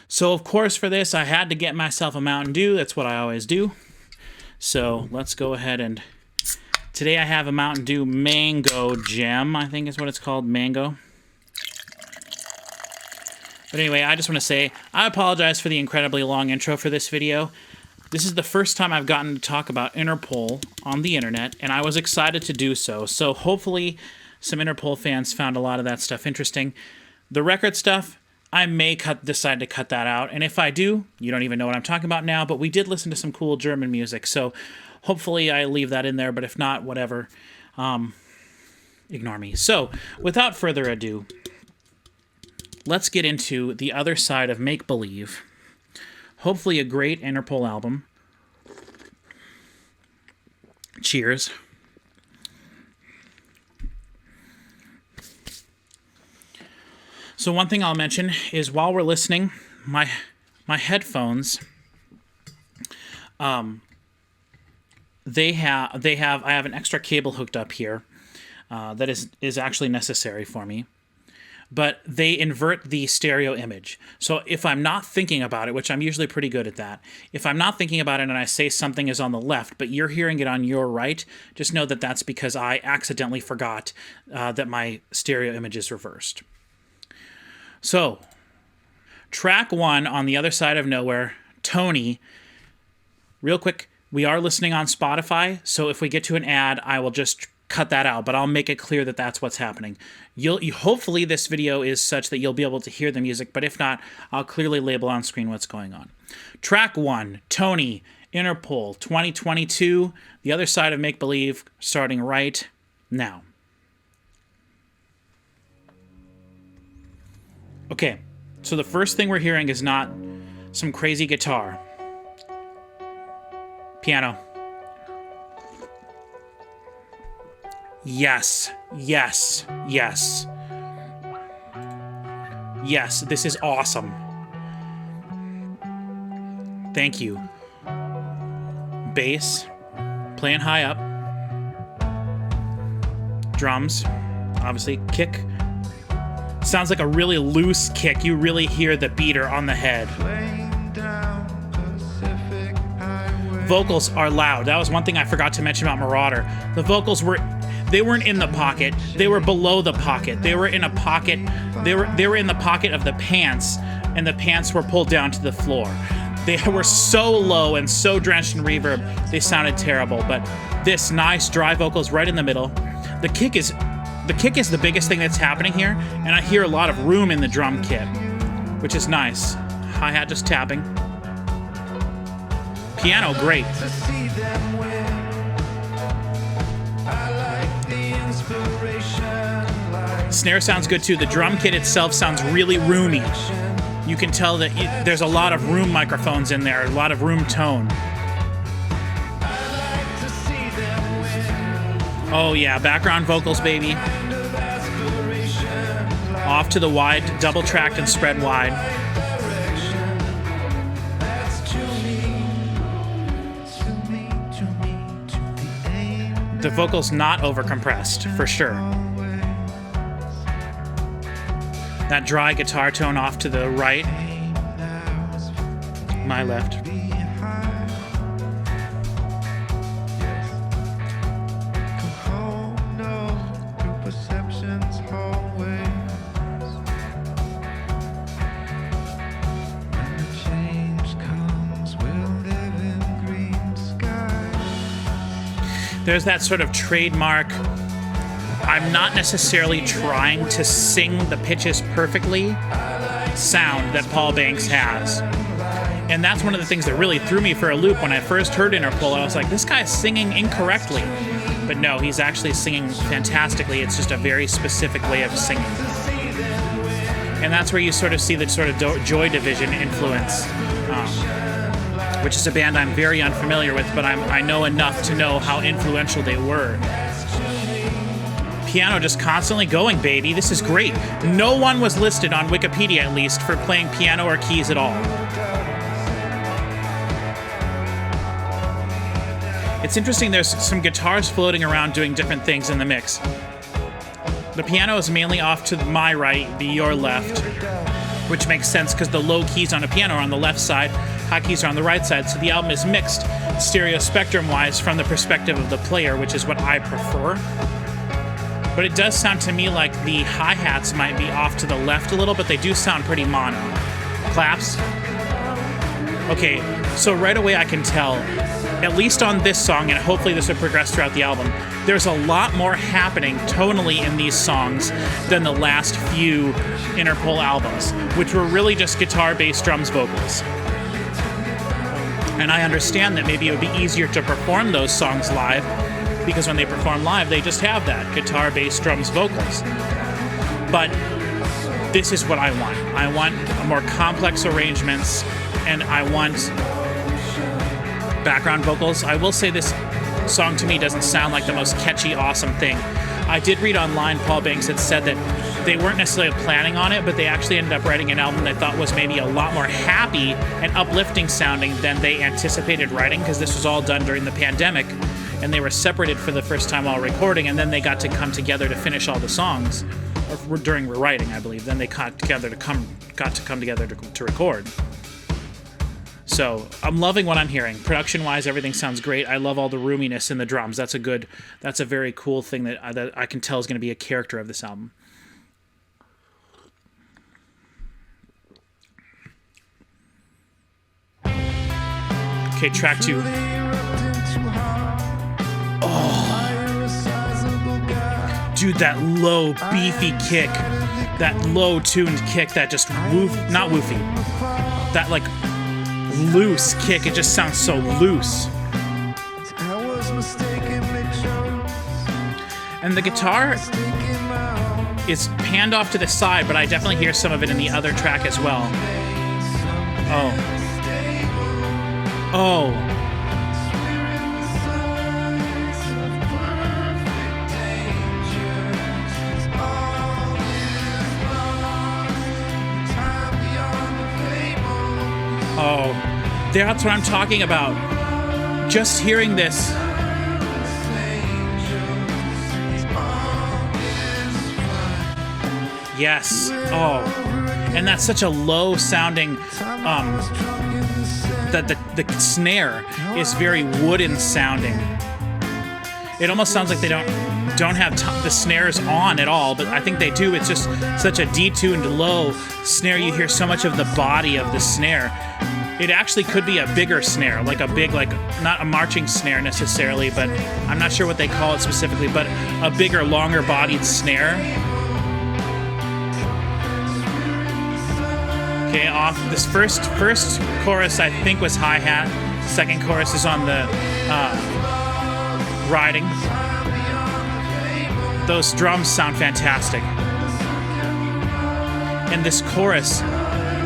So, of course, for this, I had to get myself a Mountain Dew. That's what I always do. So let's go ahead and... Today I have a Mountain Dew Mango Gem, I think is what it's called, Mango. But anyway, I just want to say, I apologize for the incredibly long intro for this video. This is the first time I've gotten to talk about Interpol on the internet, and I was excited to do so. So hopefully some Interpol fans found a lot of that stuff interesting. The record stuff, I may decide to cut that out, and if I do, you don't even know what I'm talking about now, but we did listen to some cool German music, so hopefully I leave that in there, but if not, whatever. Ignore me. So, without further ado, let's get into the other side of Make Believe. Hopefully a great Interpol album. Cheers. So one thing I'll mention is while we're listening, my headphones, I have an extra cable hooked up here that is actually necessary for me, but they invert the stereo image. So if I'm not thinking about it, which I'm usually pretty good at that, if I'm not thinking about it and I say something is on the left, but you're hearing it on your right, just know that that's because I accidentally forgot that my stereo image is reversed. So, track 1 on the Other Side of Nowhere, Tony. Real quick, we are listening on Spotify, so if we get to an ad, I will just cut that out, but I'll make it clear that that's what's happening. Hopefully this video is such that you'll be able to hear the music, but if not, I'll clearly label on screen what's going on. Track 1, Tony, Interpol, 2022, The Other Side of Make Believe, starting right now. Okay, so the first thing we're hearing is not some crazy guitar. Piano. Yes, yes, yes. Yes, this is awesome. Thank you. Bass, playing high up. Drums, obviously, kick. Sounds like a really loose kick. You really hear the beater on the head. Vocals are loud. That was one thing I forgot to mention about Marauder. The vocals weren't in the pocket. They were below the pocket. They were in a pocket. They were in the pocket of the pants, and the pants were pulled down to the floor. They were so low and so drenched in reverb, they sounded terrible. But this nice dry vocals right in the middle. The kick is the biggest thing that's happening here, and I hear a lot of room in the drum kit, which is nice. Hi-hat just tapping. Piano, great. Snare sounds good too. The drum kit itself sounds really roomy. You can tell that there's a lot of room microphones in there, a lot of room tone. Oh yeah, background vocals, baby. Off to the wide, double tracked and spread wide. The vocals not overcompressed, for sure. That dry guitar tone off to the right. My left. There's that sort of trademark, I'm not necessarily trying to sing the pitches perfectly sound that Paul Banks has. And that's one of the things that really threw me for a loop when I first heard Interpol. I was like, this guy's singing incorrectly. But no, he's actually singing fantastically. It's just a very specific way of singing. And that's where you sort of see the sort of Joy Division influence, which is a band I'm very unfamiliar with, but I know enough to know how influential they were. Piano just constantly going, baby. This is great. No one was listed on Wikipedia, at least, for playing piano or keys at all. It's interesting, there's some guitars floating around doing different things in the mix. The piano is mainly off to my right, your left, which makes sense because the low keys on a piano are on the left side, high keys are on the right side, so the album is mixed stereo spectrum-wise from the perspective of the player, which is what I prefer. But it does sound to me like the hi-hats might be off to the left a little, but they do sound pretty mono. Claps. Okay, so right away I can tell, at least on this song, and hopefully this will progress throughout the album, there's a lot more happening tonally in these songs than the last few Interpol albums, which were really just guitar, bass, drums, vocals. And I understand that maybe it would be easier to perform those songs live, because when they perform live, they just have that guitar, bass, drums, vocals. But this is what I want. I want more complex arrangements, and I want background vocals. I will say this song to me doesn't sound like the most catchy, awesome thing. I did read online, Paul Banks had said that they weren't necessarily planning on it, but they actually ended up writing an album they thought was maybe a lot more happy and uplifting sounding than they anticipated writing, because this was all done during the pandemic, and they were separated for the first time while recording, and then they got to come together to finish all the songs, or during rewriting, I believe. Then they got to come together to record. So I'm loving what I'm hearing. Production-wise, everything sounds great. I love all the roominess in the drums. That's a very cool thing that I can tell is going to be a character of this album. Okay, track 2. Oh, dude, that low, beefy kick, that low-tuned kick, that just not woofy, that like loose kick, it just sounds so loose. And the guitar is panned off to the side, but I definitely hear some of it in the other track as well. Oh. Oh, that's what I'm talking about. Just hearing this. Yes. Oh, and that's such a low sounding. That the snare is very wooden sounding. It almost sounds like they don't have the snares on at all, but I think they do. It's just such a detuned low snare. You hear so much of the body of the snare. It actually could be a bigger snare, like a big, like not a marching snare necessarily, but I'm not sure what they call it specifically, but a bigger, longer bodied snare. Okay, off this first chorus I think was hi-hat. Second chorus is on the riding. Those drums sound fantastic. And this chorus,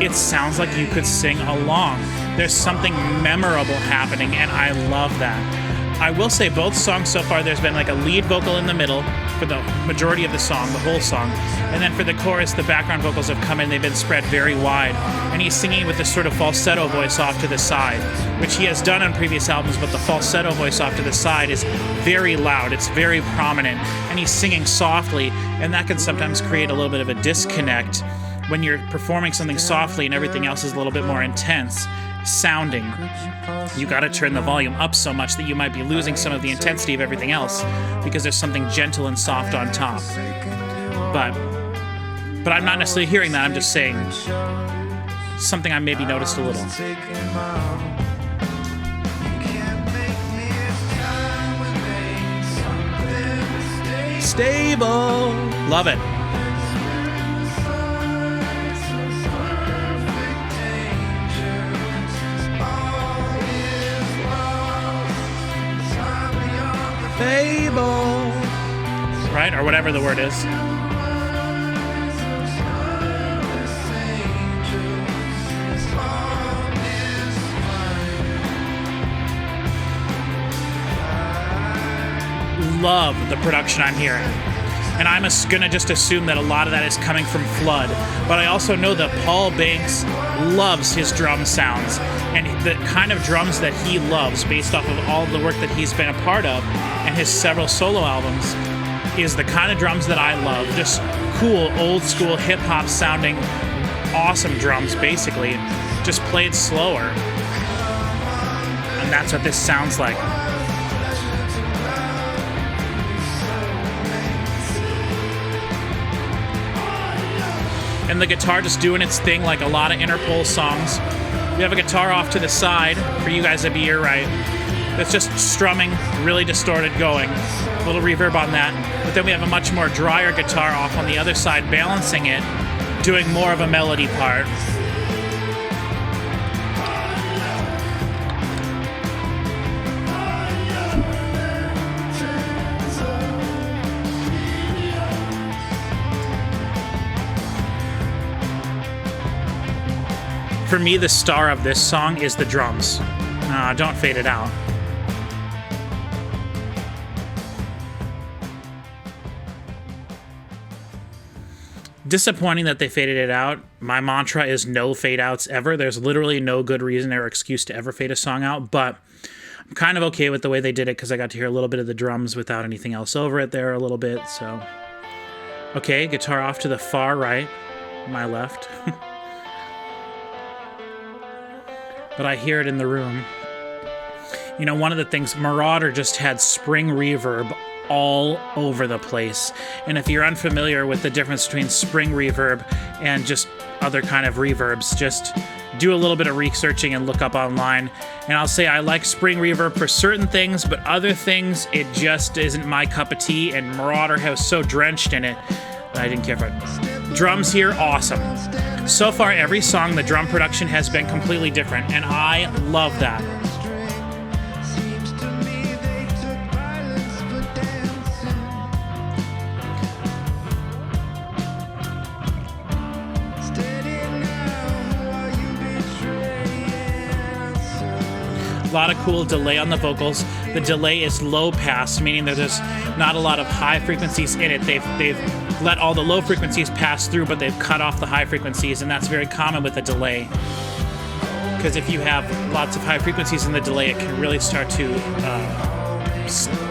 it sounds like you could sing along. There's something memorable happening, and I love that. I will say both songs so far, there's been like a lead vocal in the middle for the majority of the song, the whole song. And then for the chorus, the background vocals have come in, they've been spread very wide. And he's singing with this sort of falsetto voice off to the side, which he has done on previous albums, but the falsetto voice off to the side is very loud, it's very prominent, and he's singing softly, and that can sometimes create a little bit of a disconnect when you're performing something softly and everything else is a little bit more intense sounding. You got to turn the volume up so much that you might be losing some of the intensity of everything else because there's something gentle and soft on top. But I'm not necessarily hearing that. I'm just saying something I maybe noticed a little. stable. Love it. Fable. Right? Or whatever the word is. Love the production I'm hearing. And I'm gonna just assume that a lot of that is coming from Flood. But I also know that Paul Banks loves his drum sounds. And the kind of drums that he loves, based off of all the work that he's been a part of and his several solo albums, is the kind of drums that I love. Just cool, old school, hip-hop sounding, awesome drums, basically. Just played slower. And that's what this sounds like. And the guitar just doing its thing like a lot of Interpol songs. We have a guitar off to the side, for you guys to be ear right. That's just strumming, really distorted going. A little reverb on that. But then we have a much more drier guitar off on the other side, balancing it, doing more of a melody part. For me, the star of this song is the drums. Don't fade it out. Disappointing that they faded it out. My mantra is no fade outs ever. There's literally no good reason or excuse to ever fade a song out, but I'm kind of okay with the way they did it because I got to hear a little bit of the drums without anything else over it there a little bit, so. Okay, guitar off to the far right, my left. But I hear it in the room. You know, one of the things, Marauder just had spring reverb all over the place. And if you're unfamiliar with the difference between spring reverb and just other kind of reverbs, just do a little bit of researching and look up online. And I'll say I like spring reverb for certain things, but other things, it just isn't my cup of tea. And Marauder was so drenched in it that I didn't care for it. Drums here, awesome. So far, every song, the drum production has been completely different, and I love that. A lot of cool delay on the vocals. The delay is low pass, meaning that there's not a lot of high frequencies in it. They've let all the low frequencies pass through, but they've cut off the high frequencies, and that's very common with a delay. Because if you have lots of high frequencies in the delay, it can really start to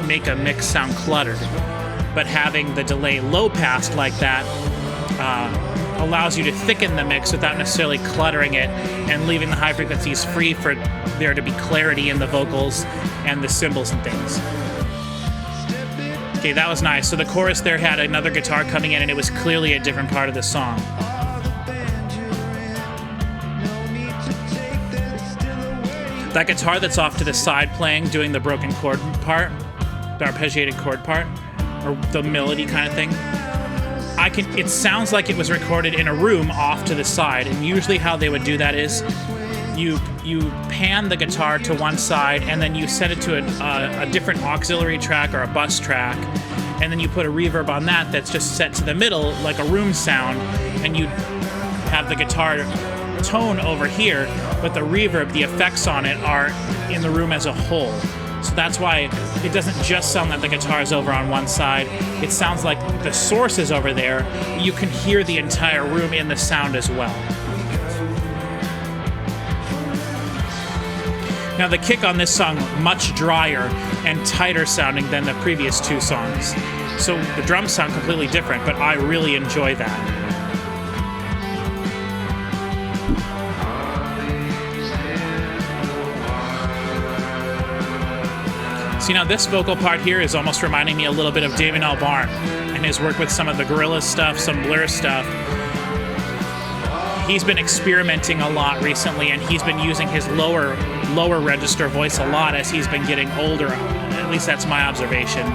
make a mix sound cluttered. But having the delay low passed like that allows you to thicken the mix without necessarily cluttering it and leaving the high frequencies free for there to be clarity in the vocals and the cymbals and things. Okay, that was nice. So the chorus there had another guitar coming in, and it was clearly a different part of the song. That guitar that's off to the side playing, doing the broken chord part, the arpeggiated chord part, or the melody kind of thing, it sounds like it was recorded in a room off to the side, and usually how they would do that is you pan the guitar to one side, and then you set it to a different auxiliary track or a bus track, and then you put a reverb on that that's just set to the middle like a room sound, and you have the guitar tone over here, but the reverb, the effects on it are in the room as a whole. So that's why it doesn't just sound like the guitar is over on one side. It sounds like the source is over there. You can hear the entire room in the sound as well. Now the kick on this song, much drier and tighter sounding than the previous two songs. So the drums sound completely different, but I really enjoy that. See, now this vocal part here is almost reminding me a little bit of Damon Albarn and his work with some of the Gorillaz stuff, some Blur stuff. He's been experimenting a lot recently, and he's been using his lower register voice a lot as he's been getting older. At least that's my observation.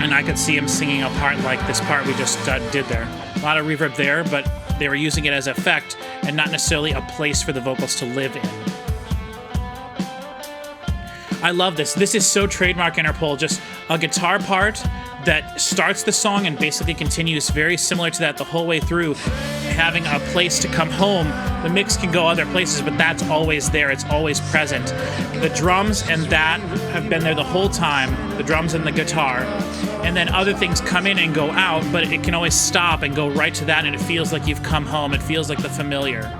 And I could see him singing a part like this part we just did there. A lot of reverb there, but they were using it as effect and not necessarily a place for the vocals to live in. I love this. This is so trademark Interpol. Just a guitar part that starts the song and basically continues very similar to that the whole way through, having a place to come home. The mix can go other places, but that's always there. It's always present. The drums and that have been there the whole time, the drums and the guitar. And then other things come in and go out, but it can always stop and go right to that, and it feels like you've come home. It feels like the familiar.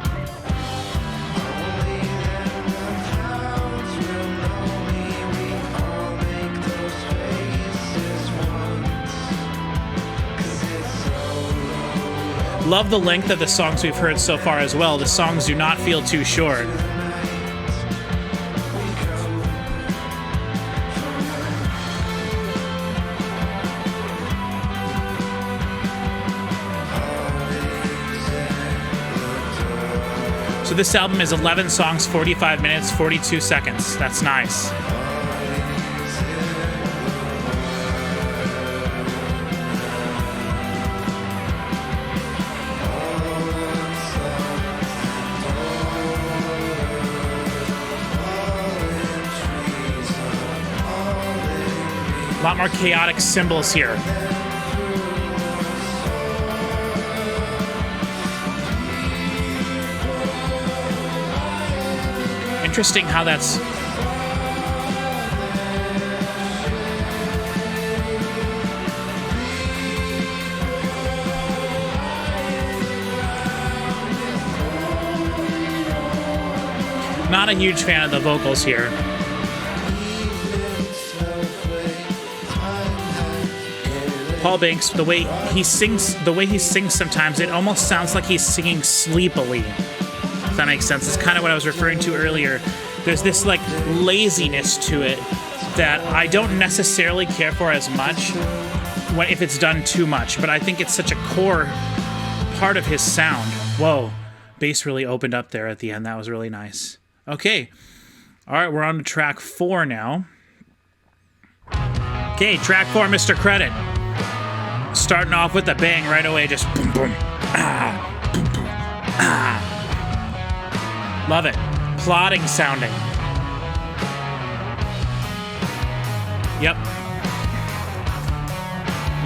Love the length of the songs we've heard so far as well. The songs do not feel too short. So this album is 11 songs, 45 minutes, 42 seconds. That's nice. A lot more chaotic cymbals here. Interesting how that's... Not a huge fan of the vocals here. Paul Banks, the way he sings sometimes, it almost sounds like he's singing sleepily. If that makes sense. It's kind of what I was referring to earlier. There's this like laziness to it that I don't necessarily care for as much if it's done too much, but I think it's such a core part of his sound. Whoa, bass really opened up there at the end. That was really nice. Okay, all right, we're on to track 4 now. Okay, track 4, Mr. Credit. Starting off with a bang right away, just boom, boom, ah, boom, boom, ah. Love it. Plodding sounding. Yep.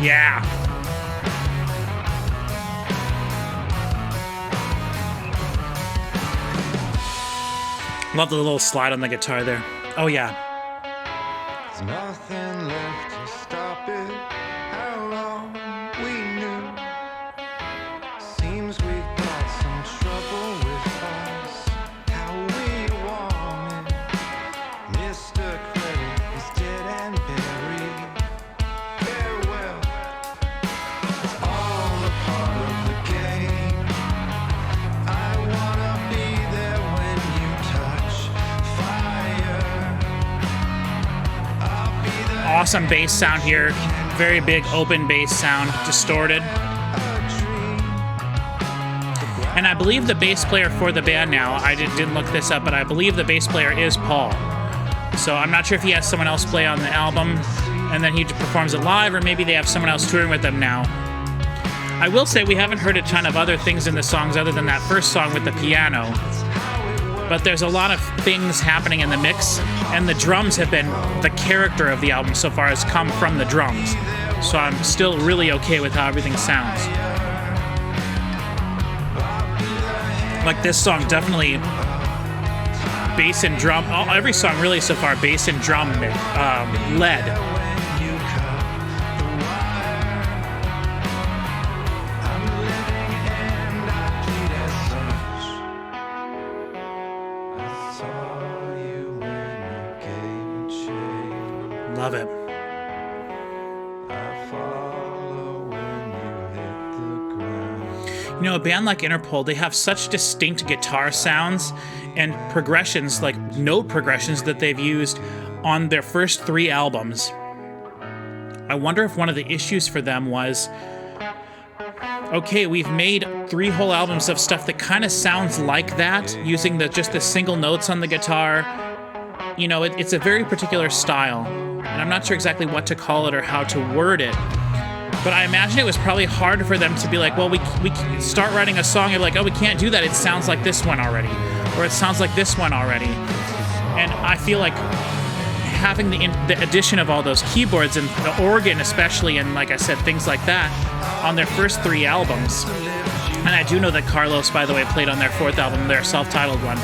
Yeah. Love the little slide on the guitar there. Oh, yeah. There's nothing left to stop it. How long we knew. Seems we've got some trouble with us. How we want it. Mr. Credit is dead and buried. Farewell. It's all a part of the game. I wanna be there when you touch fire. I'll be there. Awesome bass sound here. Very big open bass sound, distorted. And I believe the bass player for the band now, I didn't look this up, but I believe the bass player is Paul. So I'm not sure if he has someone else play on the album and then he performs it live, or maybe they have someone else touring with them now. I will say we haven't heard a ton of other things in the songs other than that first song with the piano. But there's a lot of things happening in the mix, and the drums have been the character of the album so far, has come from the drums. So I'm still really okay with how everything sounds. Like this song, definitely bass and drum. Every song really so far, bass and drum led. Love it. You know, a band like Interpol, they have such distinct guitar sounds and progressions, like note progressions that they've used on their first 3 albums. I wonder if one of the issues for them was, okay, we've made 3 whole albums of stuff that kind of sounds like that, using just the single notes on the guitar, you know, it's a very particular style, and I'm not sure exactly what to call it or how to word it. But I imagine it was probably hard for them to be like, well, we start writing a song and like, oh, we can't do that. It sounds like this one already, or it sounds like this one already. And I feel like having the addition of all those keyboards and the organ especially, and like I said, things like that on their first 3 albums. And I do know that Carlos, by the way, played on their 4th album, their self-titled one.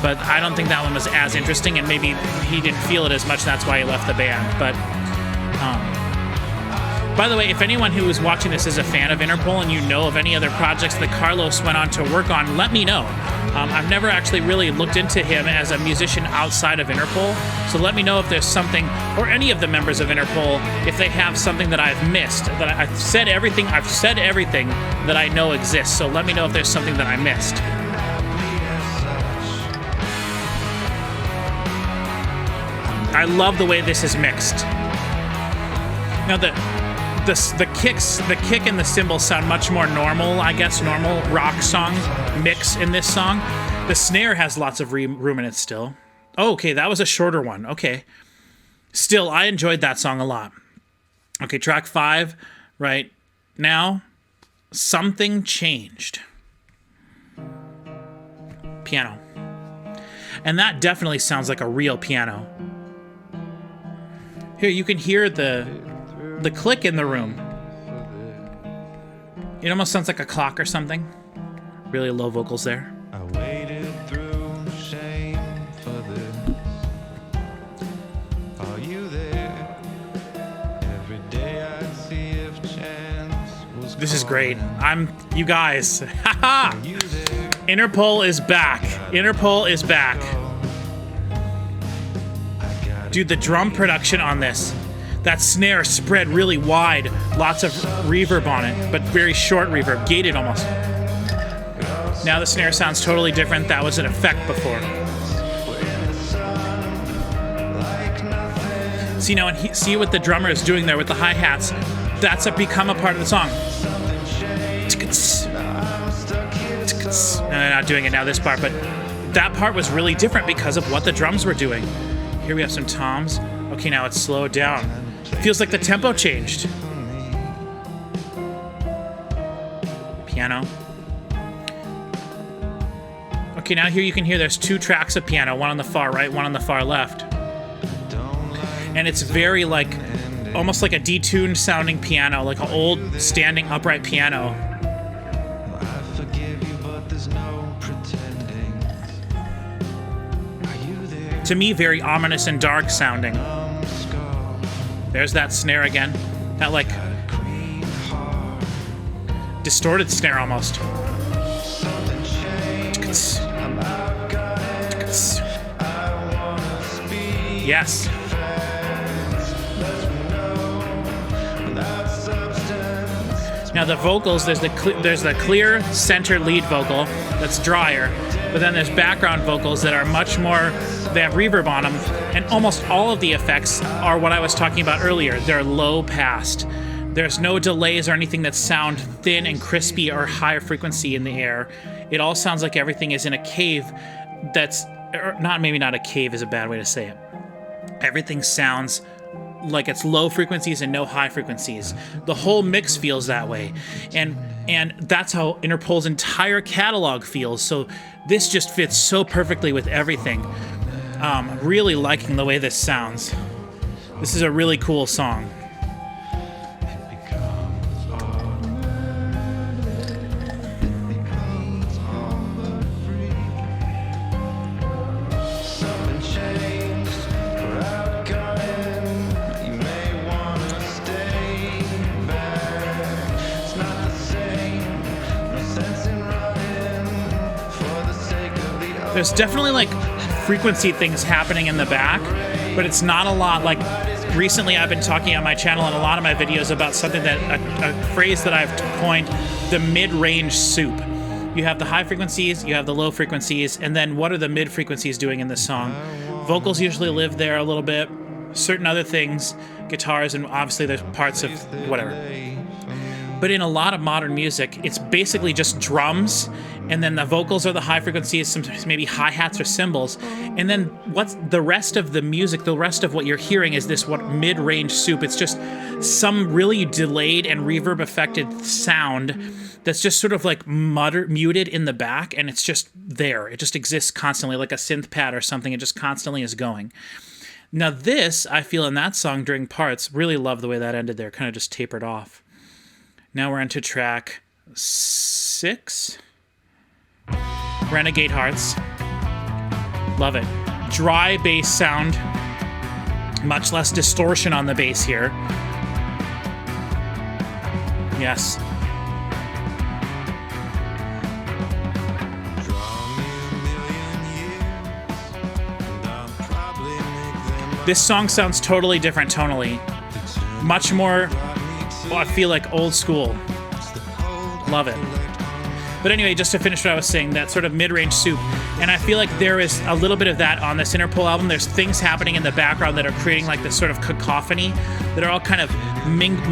But I don't think that one was as interesting, and maybe he didn't feel it as much. That's why he left the band. But by the way, if anyone who is watching this is a fan of Interpol and you know of any other projects that Carlos went on to work on, let me know. I've never actually really looked into him as a musician outside of Interpol, so let me know if there's something, or any of the members of Interpol, if they have something that I've missed. That I've said everything that I know exists, so let me know if there's something that I missed. I love the way this is mixed. Now the kick and the cymbals sound much more normal, I guess, normal rock song mix in this song. The snare has lots of room in it still. Oh, okay, that was a shorter one. Okay. Still, I enjoyed that song a lot. Okay, track 5 right now. Something Changed. Piano. And that definitely sounds like a real piano. Here, you can hear the click in the room. It almost sounds like a clock or something. Really low vocals there. I waded through shame for this. Are you there? Every day I'd see if chance was This is great. You guys. Are you there? Interpol is back. Interpol is back. Dude, the drum production on this. That snare spread really wide. Lots of reverb on it, but very short reverb, gated almost. Now the snare sounds totally different. That was an effect before. See now, and see what the drummer is doing there with the hi-hats. That's become a part of the song. No, they're not doing it now, this part, but that part was really different because of what the drums were doing. Here we have some toms. Okay, now it's slowed down. Feels like the tempo changed. Piano. Okay, now here you can hear there's 2 tracks of piano, one on the far right, one on the far left. And it's very like, almost like a detuned sounding piano, like an old standing upright piano. I forgive you, but there's no pretending. Are you there? To me, very ominous and dark sounding. There's that snare again. That like distorted snare almost. Yes. Now the vocals, there's the clear center lead vocal that's drier, but then there's background vocals that are much more, they have reverb on them, and almost all of the effects are what I was talking about earlier. They're low passed. There's no delays or anything that sound thin and crispy or higher frequency in the air. It all sounds like everything is in a cave that's, or not, maybe not a cave is a bad way to say it. Everything sounds like it's low frequencies and no high frequencies. The whole mix feels that way. And that's how Interpol's entire catalog feels. So this just fits so perfectly with everything. Really liking the way this sounds. This is a really cool song. There's definitely like frequency things happening in the back, but it's not a lot. Like recently I've been talking on my channel in a lot of my videos about something that, a phrase that I've coined, the mid-range soup. You have the high frequencies, you have the low frequencies, and then what are the mid frequencies doing in this song? Vocals usually live there a little bit, certain other things, guitars, and obviously there's parts of whatever. But in a lot of modern music, it's basically just drums, and then the vocals are the high frequencies, some maybe hi-hats or cymbals, and then what's the rest of the music, the rest of what you're hearing is this mid-range soup. It's just some really delayed and reverb affected sound that's just sort of like muted in the back, and it's just there. It just exists constantly, like a synth pad or something. It just constantly is going. Now this, I feel in that song during parts, really love the way that ended there, kind of just tapered off. Now we're into track 6. Renegade Hearts. Love it. Dry bass sound. Much less distortion on the bass here. Yes. This song sounds totally different tonally. Much more, I feel like old school. Love it. But anyway, just to finish what I was saying, that sort of mid-range soup. And I feel like there is a little bit of that on this Interpol album. There's things happening in the background that are creating like this sort of cacophony that are all kind of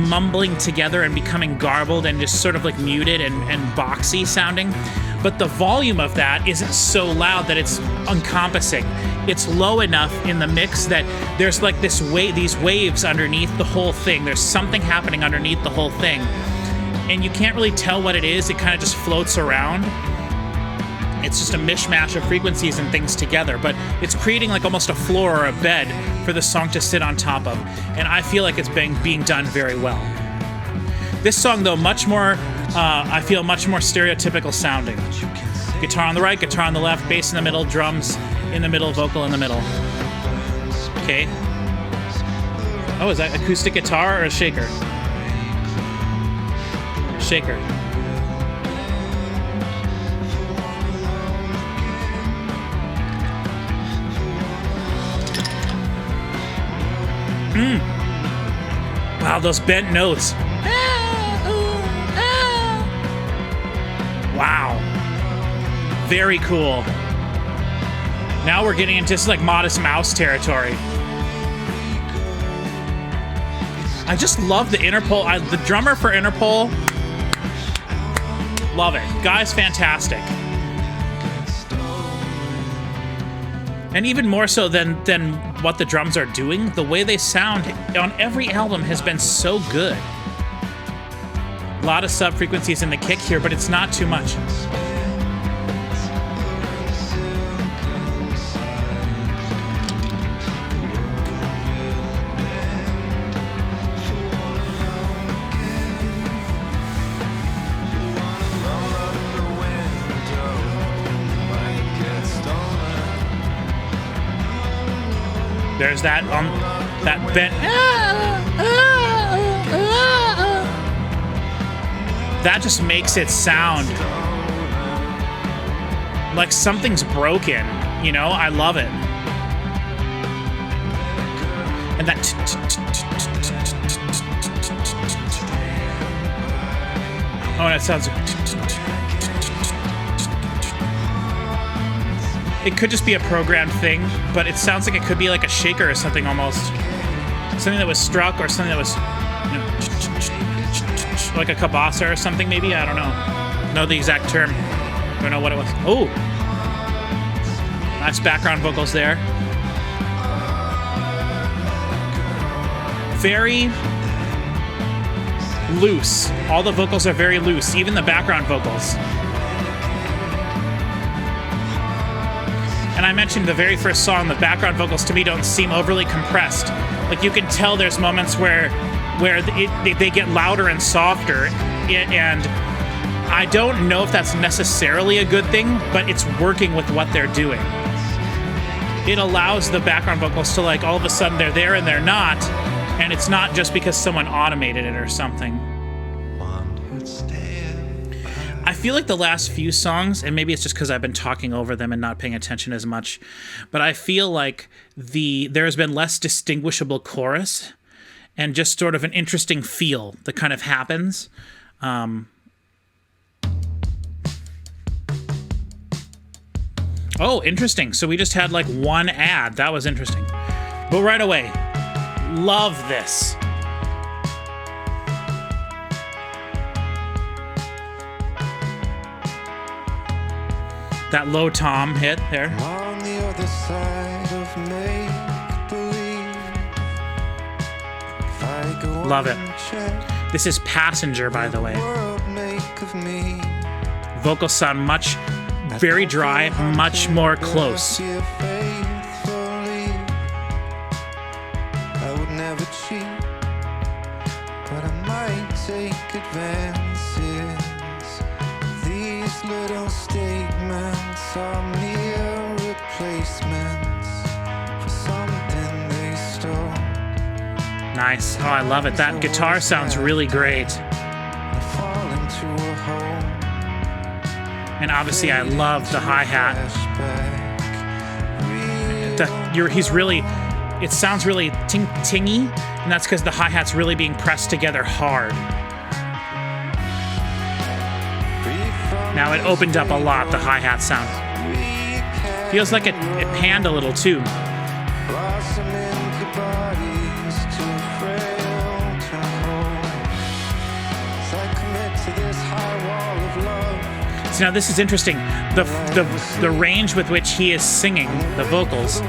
mumbling together and becoming garbled and just sort of like muted and boxy sounding. But the volume of that isn't so loud that it's encompassing. It's low enough in the mix that there's like these waves underneath the whole thing. There's something happening underneath the whole thing. And you can't really tell what it is. It kind of just floats around. It's just a mishmash of frequencies and things together, but it's creating like almost a floor or a bed for the song to sit on top of. And I feel like it's being done very well. This song, though, I feel much more stereotypical sounding. Guitar on the right, guitar on the left, bass in the middle, drums in the middle, vocal in the middle. Okay. Oh, is that acoustic guitar or a shaker? Shaker. Wow, those bent notes. Wow. Very cool. Now we're getting into like Modest Mouse territory. I just love the Interpol. The drummer for Interpol. Love it. Guy's fantastic. And even more so than what the drums are doing, the way they sound on every album has been so good. A lot of sub-frequencies in the kick here, but it's not too much. There's that bent. That just makes it sound like something's broken. You know, I love it. And that. Oh, that sounds. It could just be a programmed thing, but it sounds like it could be like a shaker or something almost. Something that was struck or something that was, you know, like a kabasa or something maybe? I don't know the exact term. Don't know what it was. Oh! Nice background vocals there. Very loose. All the vocals are very loose, even the background vocals. And I mentioned the very first song, the background vocals to me don't seem overly compressed. Like you can tell there's moments where they get louder and softer, and I don't know if that's necessarily a good thing, but it's working with what they're doing. It allows the background vocals to like all of a sudden they're there and they're not, and it's not just because someone automated it or something. I feel like the last few songs, and maybe it's just because I've been talking over them and not paying attention as much, but I feel like there has been less distinguishable chorus and just sort of an interesting feel that kind of happens. Oh, interesting. So we just had like one ad. That was interesting. But right away, love this. That low tom hit there. On the other side of make-believe. If I go Love it. unchecked, This is Passenger, by the way. world make of me. Vocals sound very dry, much more close. I would never cheat, but I might take advances. These little statements are mere replacements for something they stole. Nice. Oh, I love it. That guitar sounds really great. I fall into a hole. And obviously, I love the hi-hat. It sounds really tingy, and that's because the hi-hat's really being pressed together hard. Now it opened up a lot, the hi-hat sound. Feels like it panned a little too. So now this is interesting. The range with which he is singing, the vocals,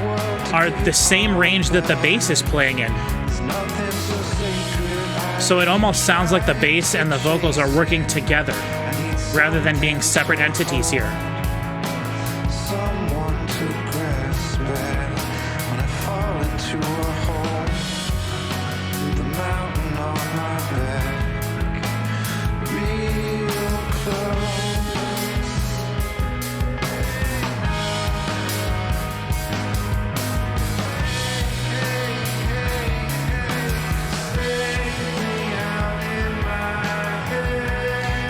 are the same range that the bass is playing in. So it almost sounds like the bass and the vocals are working together, rather than being separate entities here. Someone to grasp at when I fall into a hole. The mountain on my back, real close.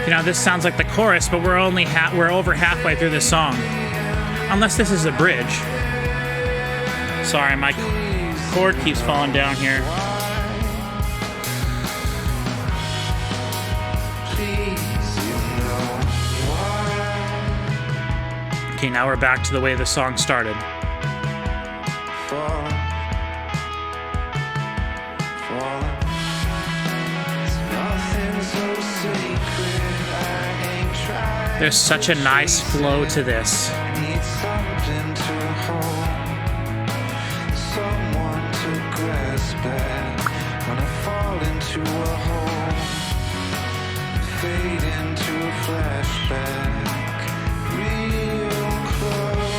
You know, this sounds like the chorus, but we're over halfway through this song. Unless this is a bridge. Sorry, my cord keeps falling down here. Okay, now we're back to the way the song started. There's such a nice flow to this. Need something to hold, someone to grasp at when I fall into a hole, fade into a flashback, real close.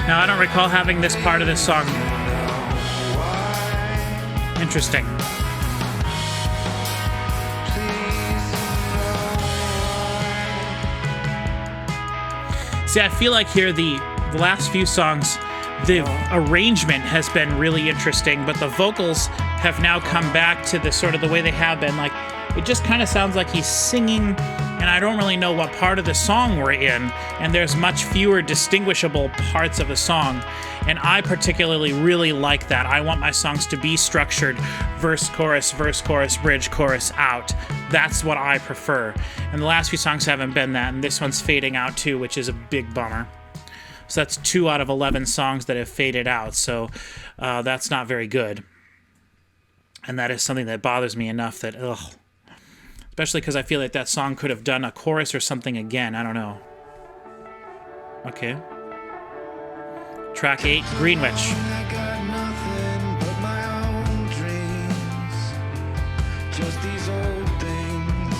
Now, I don't recall having this part of this song. Interesting. See, I feel like here the last few songs, the arrangement has been really interesting, but the vocals have now come back to the sort of the way they have been. Like, it just kind of sounds like he's singing, and I don't really know what part of the song we're in, and there's much fewer distinguishable parts of the song, and I particularly really like that. I want my songs to be structured verse, chorus, bridge, chorus, out. That's what I prefer, and the last few songs haven't been that, and this one's fading out too, which is a big bummer. So that's 2 out of 11 songs that have faded out, so that's not very good, and that is something that bothers me enough that, ugh. Especially because I feel like that song could have done a chorus or something again. I don't know. Okay. Track 8, Greenwich. I got nothing but my own dreams, just these old things.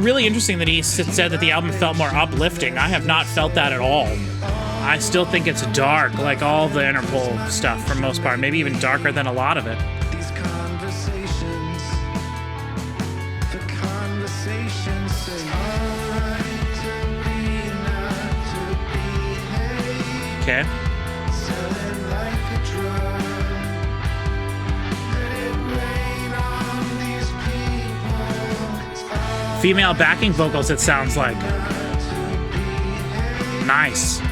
Really interesting that he said that the album felt more uplifting. I have not felt that at all. I still think it's dark, like all the Interpol stuff for the most part. Maybe even darker than a lot of it. These conversations, the conversations say alright to be, not to behave. Okay. Selling like a drug, let it rain on these people. Female backing vocals, it sounds like. Nice.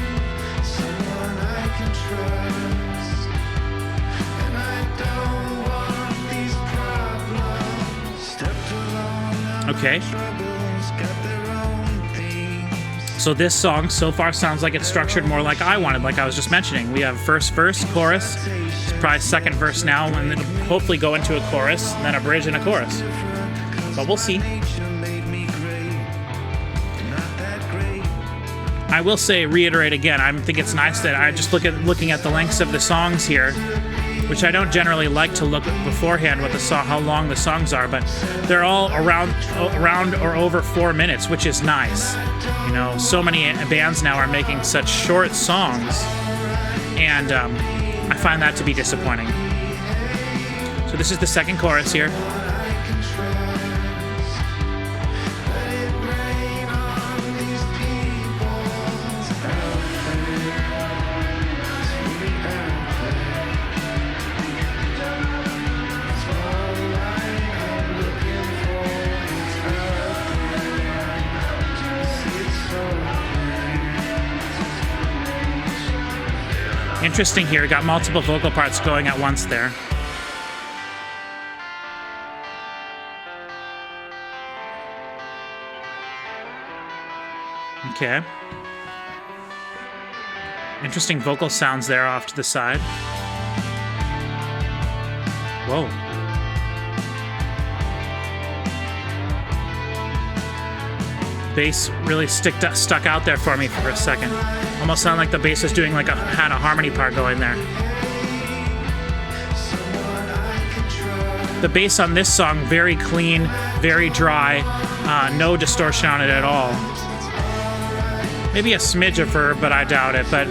Someone I can trust, and I don't want these problems. Stepped along Okay. trouble So this song so far sounds like it's structured more like I wanted, like I was just mentioning. We have first verse, chorus, it's probably second verse now, and then hopefully go into a chorus, and then a bridge and a chorus. But we'll see. I will say, reiterate again, I think it's nice that I just looking at the lengths of the songs here, which I don't generally like to look beforehand what the song, how long the songs are, but they're all around or over 4 minutes, which is nice. You know, so many bands now are making such short songs, and I find that to be disappointing. So this is the second chorus here. Interesting here, got multiple vocal parts going at once there. Okay. Interesting vocal sounds there off to the side. Whoa. Bass really stuck out there for me for a second. Almost sounded like the bass was doing like had a harmony part going there. The bass on this song, very clean, very dry, no distortion on it at all. Maybe a smidge of verb, but I doubt it. But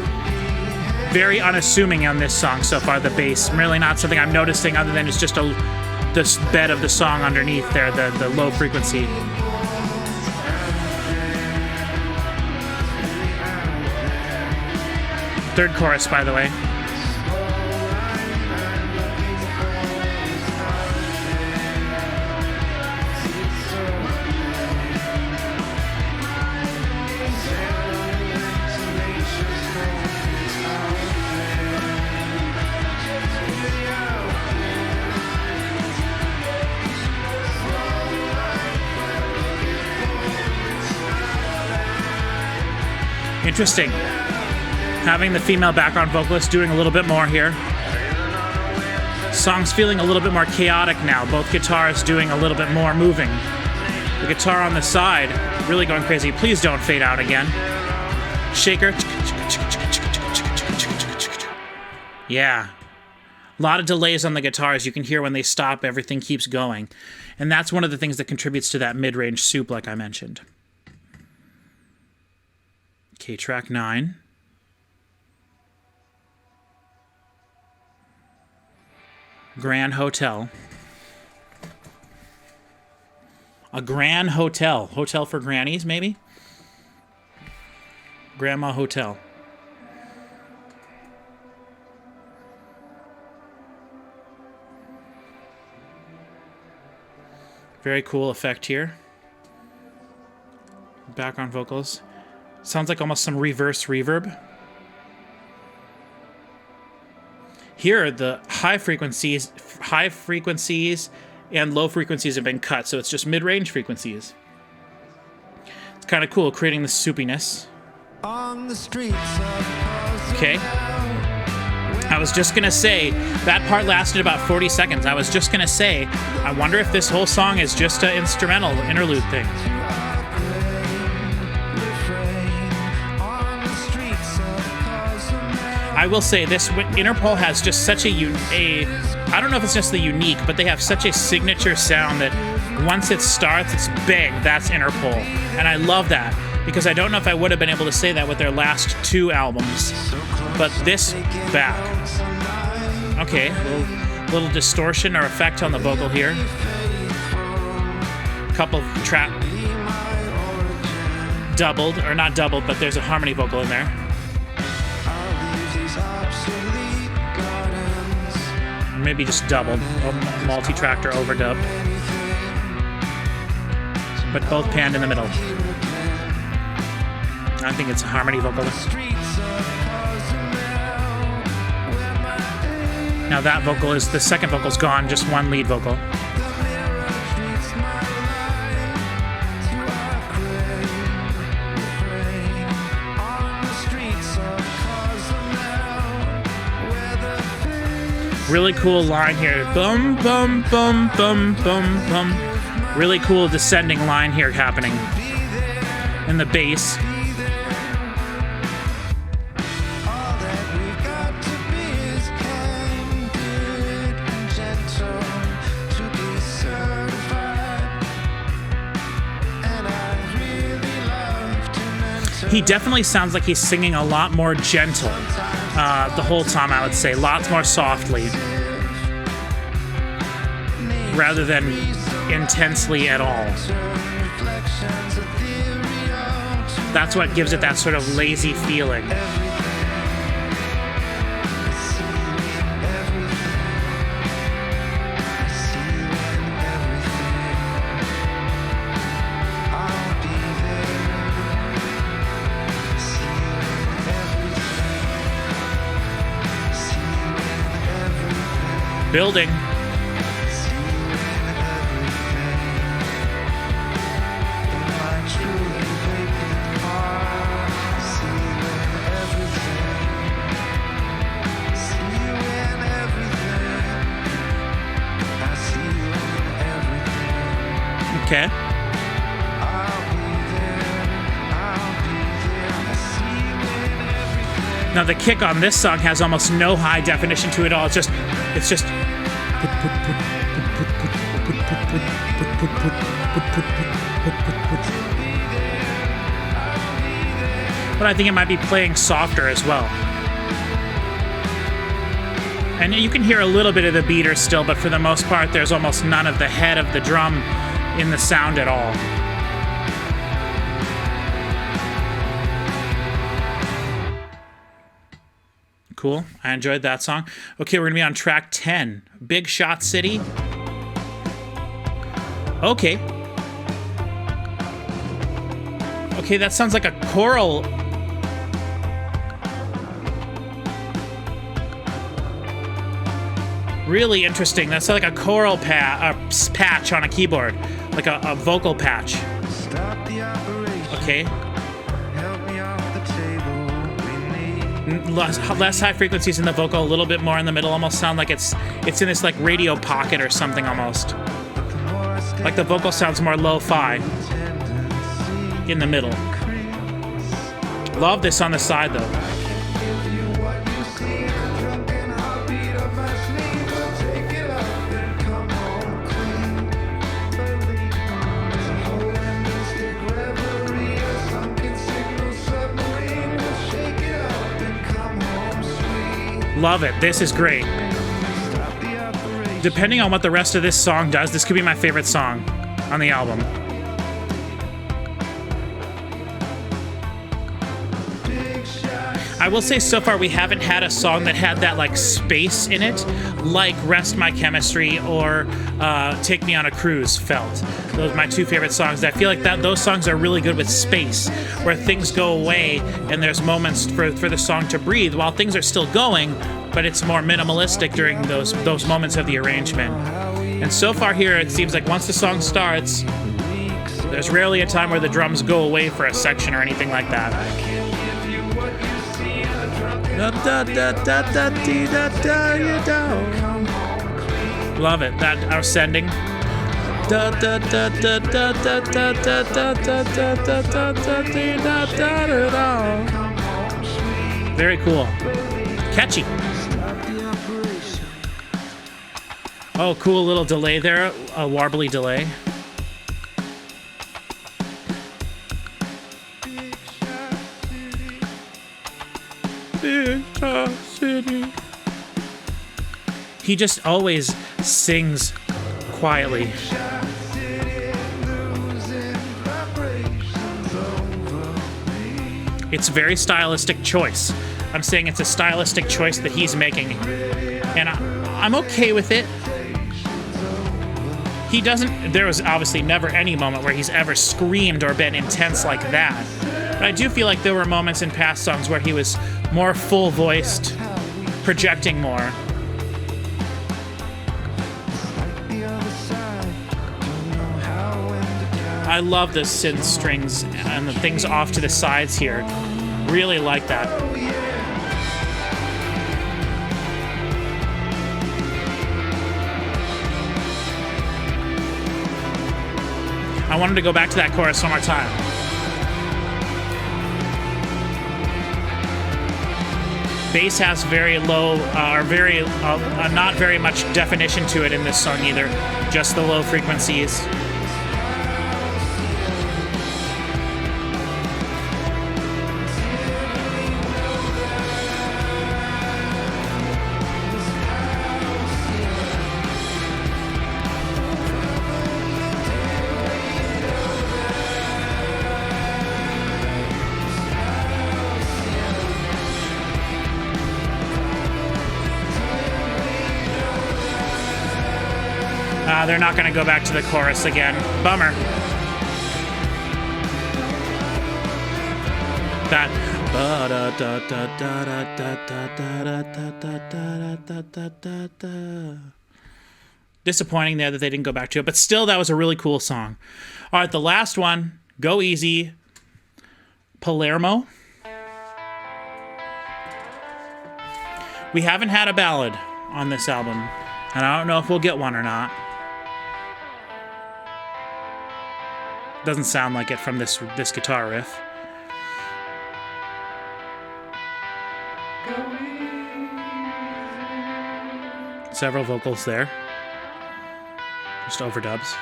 very unassuming on this song so far, the bass. Really not something I'm noticing other than it's just this bed of the song underneath there, the low frequency. Third chorus, by the way. Interesting. Having the female background vocalist doing a little bit more here. Song's feeling a little bit more chaotic now. Both guitars doing a little bit more moving. The guitar on the side really going crazy. Please don't fade out again. Shaker. Yeah. A lot of delays on the guitars. You can hear when they stop, everything keeps going. And that's one of the things that contributes to that mid-range soup like I mentioned. Okay, track 9. Grand Hotel. A Grand Hotel. Hotel for grannies, maybe? Grandma Hotel. Very cool effect here. Background vocals. Sounds like almost some reverse reverb. Here, the high frequencies and low frequencies have been cut, so it's just mid-range frequencies. It's kind of cool, creating the soupiness. Okay. I was just gonna say, that part lasted about 40 seconds. I was just gonna say, I wonder if this whole song is just an instrumental interlude thing. I will say this, Interpol has just such I don't know if it's just the unique, but they have such a signature sound that once it starts, it's bang, that's Interpol. And I love that, because I don't know if I would have been able to say that with their last 2 albums. But this back. Okay, little distortion or effect on the vocal here. Couple trap doubled, or not doubled, but there's a harmony vocal in there. Maybe just doubled, multi-tracked or overdubbed. But both panned in the middle. I think it's a harmony vocal. Now that vocal is, the second vocal's gone, just one lead vocal. Really cool line here. Bum, bum, bum, bum, bum, bum. Really cool descending line here happening. In the bass. He definitely sounds like he's singing a lot more gentle the whole time, I would say. Lots more softly. Rather than intensely at all. That's what gives it that sort of lazy feeling. Building. Okay. Now the kick on this song has almost no high definition to it all. It's just but I think it might be playing softer as well. And you can hear a little bit of the beater still, but for the most part, there's almost none of the head of the drum in the sound at all. Cool. I enjoyed that song. Okay, we're going to be on track 10. Big Shot City. Okay. Okay, that sounds like a choral. Really interesting. That's like a choral patch on a keyboard. Like a vocal patch. Okay. Less high frequencies in the vocal, a little bit more in the middle. Almost sound like it's in this like radio pocket or something almost. Like the vocal sounds more lo-fi in the middle. Love this on the side though. Love it. This is great. Depending on what the rest of this song does, this could be my favorite song on the album. I will say so far we haven't had a song that had that like space in it, like Rest My Chemistry or Take Me on a Cruise felt. Those are my two favorite songs. I feel like those songs are really good with space, where things go away and there's moments for the song to breathe while things are still going, but it's more minimalistic during those moments of the arrangement. And so far here, it seems like once the song starts, there's rarely a time where the drums go away for a section or anything like that. Love it. That ascending. Very cool. Catchy. Oh, cool little delay there. A warbly delay. He just always sings quietly. It's a very stylistic choice. I'm saying it's a stylistic choice that he's making. And I'm okay with it. He doesn't... There was obviously never any moment where he's ever screamed or been intense like that. But I do feel like there were moments in past songs where he was more full-voiced, projecting more. I love the synth strings and the things off to the sides here. Really like that. I wanted to go back to that chorus one more time. Bass has very low, or very, not very much definition to it in this song either. Just the low frequencies. They're not going to go back to the chorus again. Bummer. That. Disappointing there that they didn't go back to it, but still, that was a really cool song. All right, the last one, Go Easy, Palermo. We haven't had a ballad on this album, and I don't know if we'll get one or not. Doesn't sound like it from this guitar riff. Several vocals there. Just overdubs.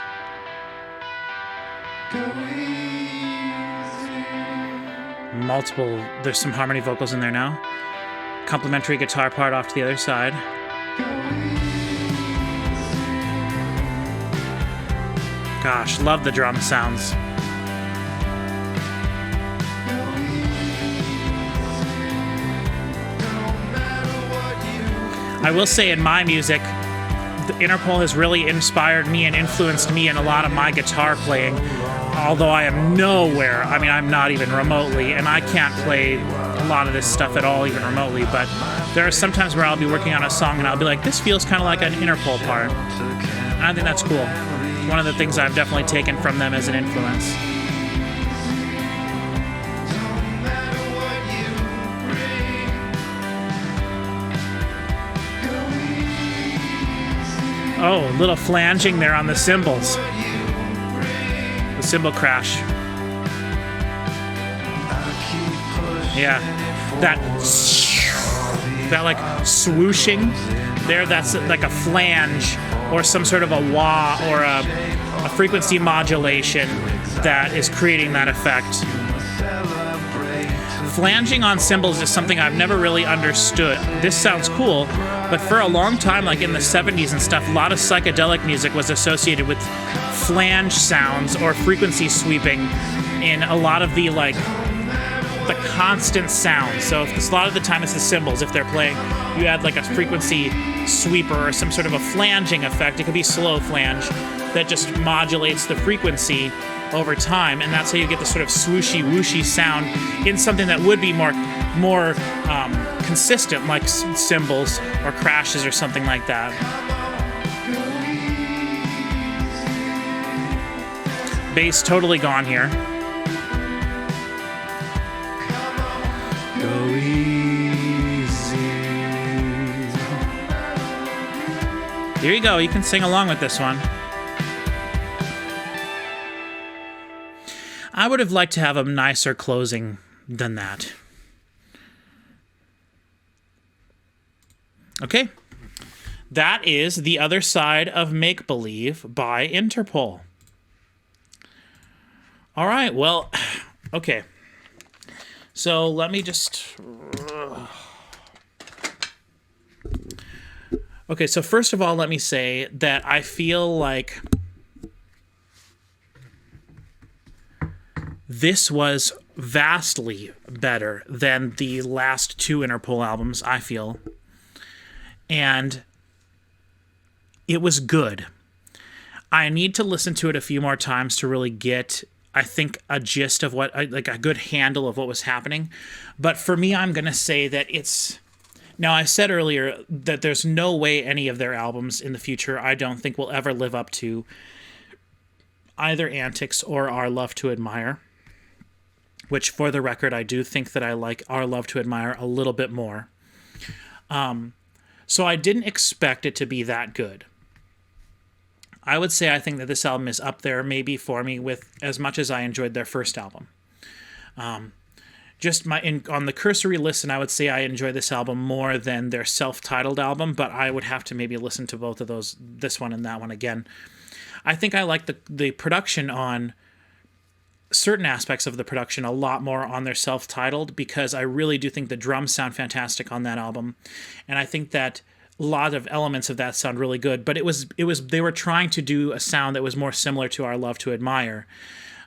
Multiple, there's some harmony vocals in there now. Complementary guitar part off to the other side. Gosh, love the drum sounds. I will say in my music, the Interpol has really inspired me and influenced me in a lot of my guitar playing. Although I am nowhere, I mean, I'm not even remotely, and I can't play a lot of this stuff at all, even remotely, but there are some times where I'll be working on a song and I'll be like, this feels kind of like an Interpol part. And I think that's cool. One of the things I've definitely taken from them as an influence. Oh, a little flanging there on the cymbals. The cymbal crash. Yeah, that like swooshing there, that's like a flange or some sort of a wah or a frequency modulation that is creating that effect. Flanging on cymbals is something I've never really understood. This sounds cool, but for a long time, like in the 70s and stuff, a lot of psychedelic music was associated with flange sounds or frequency sweeping in a lot of the the constant sound. So if a lot of the time it's the cymbals, if they're playing, you add like a frequency sweeper or some sort of a flanging effect. It could be slow flange that just modulates the frequency over time, and that's how you get the sort of swooshy whooshy sound in something that would be more consistent, like cymbals or crashes or something like that. Bass totally gone here. Go easy. There you go. You can sing along with this one. I would have liked to have a nicer closing than that. Okay. That is The Other Side of Make Believe by Interpol. All right, well, okay. So let me just... Okay, so first of all, let me say that I feel like this was vastly better than the last two Interpol albums, I feel. And it was good. I need to listen to it a few more times to really get, I think, a gist of what, like a good handle of what was happening. But for me, I'm going to say that it's... Now, I said earlier that there's no way any of their albums in the future, I don't think, will ever live up to either Antics or Our Love to Admire. Which, for the record, I do think that I like Our Love to Admire a little bit more. So I didn't expect it to be that good. I would say I think that this album is up there maybe for me with as much as I enjoyed their first album. Just on the cursory listen, I would say I enjoy this album more than their self-titled album, but I would have to maybe listen to both of those, this one and that one again. I think I like the production on certain aspects of the production a lot more on their self-titled, because I really do think the drums sound fantastic on that album, and I think that a lot of elements of that sound really good. But it was they were trying to do a sound that was more similar to our Love to Admire.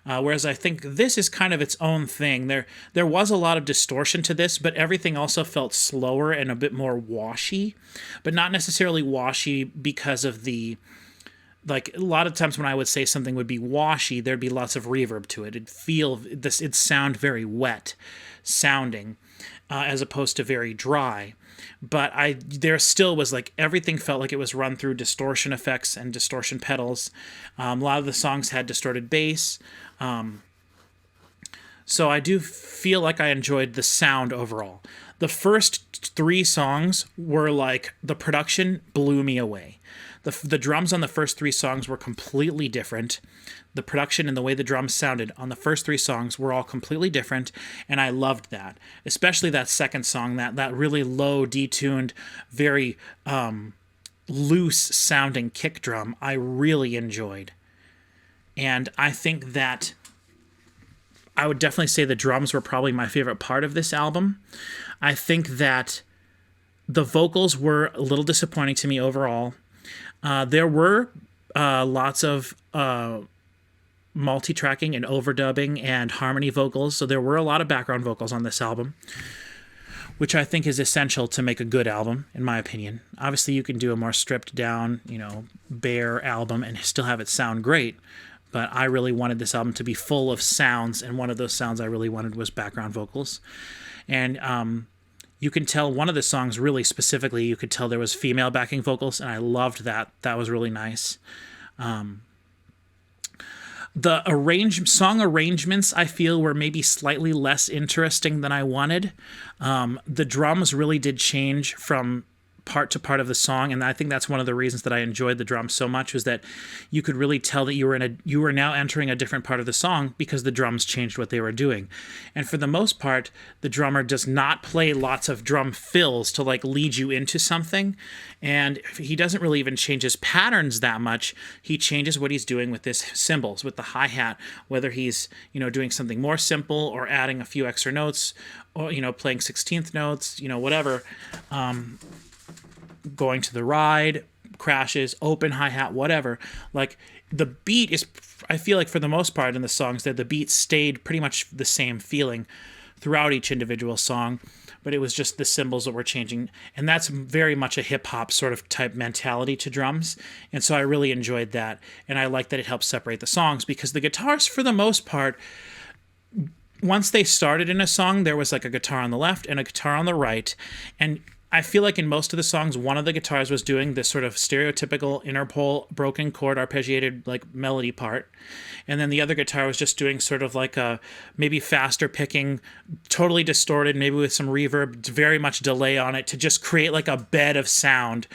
Whereas I think this is kind of its own thing. There was a lot of distortion to this, but everything also felt slower and a bit more washy, but not necessarily washy because of the, like, a lot of times when I would say something would be washy, there'd be lots of reverb to it. It'd sound very wet sounding, as opposed to very dry. But there still was, like, everything felt like it was run through distortion effects and distortion pedals. A lot of the songs had distorted bass. So I do feel like I enjoyed the sound overall. The first 3 songs were like, the production blew me away. The drums on the first 3 songs were completely different. The production and the way the drums sounded on the first 3 songs were all completely different, and I loved that. Especially that second song, that really low, detuned, very loose sounding kick drum, I really enjoyed. And I think that I would definitely say the drums were probably my favorite part of this album. I think that the vocals were a little disappointing to me overall. There were lots of multi-tracking and overdubbing and harmony vocals, so there were a lot of background vocals on this album, which I think is essential to make a good album, in my opinion. Obviously, you can do a more stripped down, bare album and still have it sound great, but I really wanted this album to be full of sounds, and one of those sounds I really wanted was background vocals. And you can tell one of the songs really specifically, you could tell there was female backing vocals, and I loved that. That was really nice. The song arrangements, I feel, were maybe slightly less interesting than I wanted. The drums really did change from part to part of the song, and I think that's one of the reasons that I enjoyed the drums so much, was that you could really tell that you were now entering a different part of the song because the drums changed what they were doing. And for the most part, the drummer does not play lots of drum fills to like lead you into something, and he doesn't really even change his patterns that much. He changes what he's doing with his cymbals, with the hi-hat, whether he's doing something more simple or adding a few extra notes, or playing 16th notes, whatever. Going to the ride, crashes, open hi-hat, whatever. Like, the beat is, I feel like for the most part in the songs, that the beat stayed pretty much the same feeling throughout each individual song, but it was just the cymbals that were changing. And that's very much a hip-hop sort of type mentality to drums. And so I really enjoyed that. And I like that it helps separate the songs, because the guitars, for the most part, once they started in a song, there was like a guitar on the left and a guitar on the right. And I feel like in most of the songs, one of the guitars was doing this sort of stereotypical Interpol broken chord arpeggiated like melody part, and then the other guitar was just doing sort of like a maybe faster picking, totally distorted, maybe with some reverb, very much delay on it to just create like a bed of sound.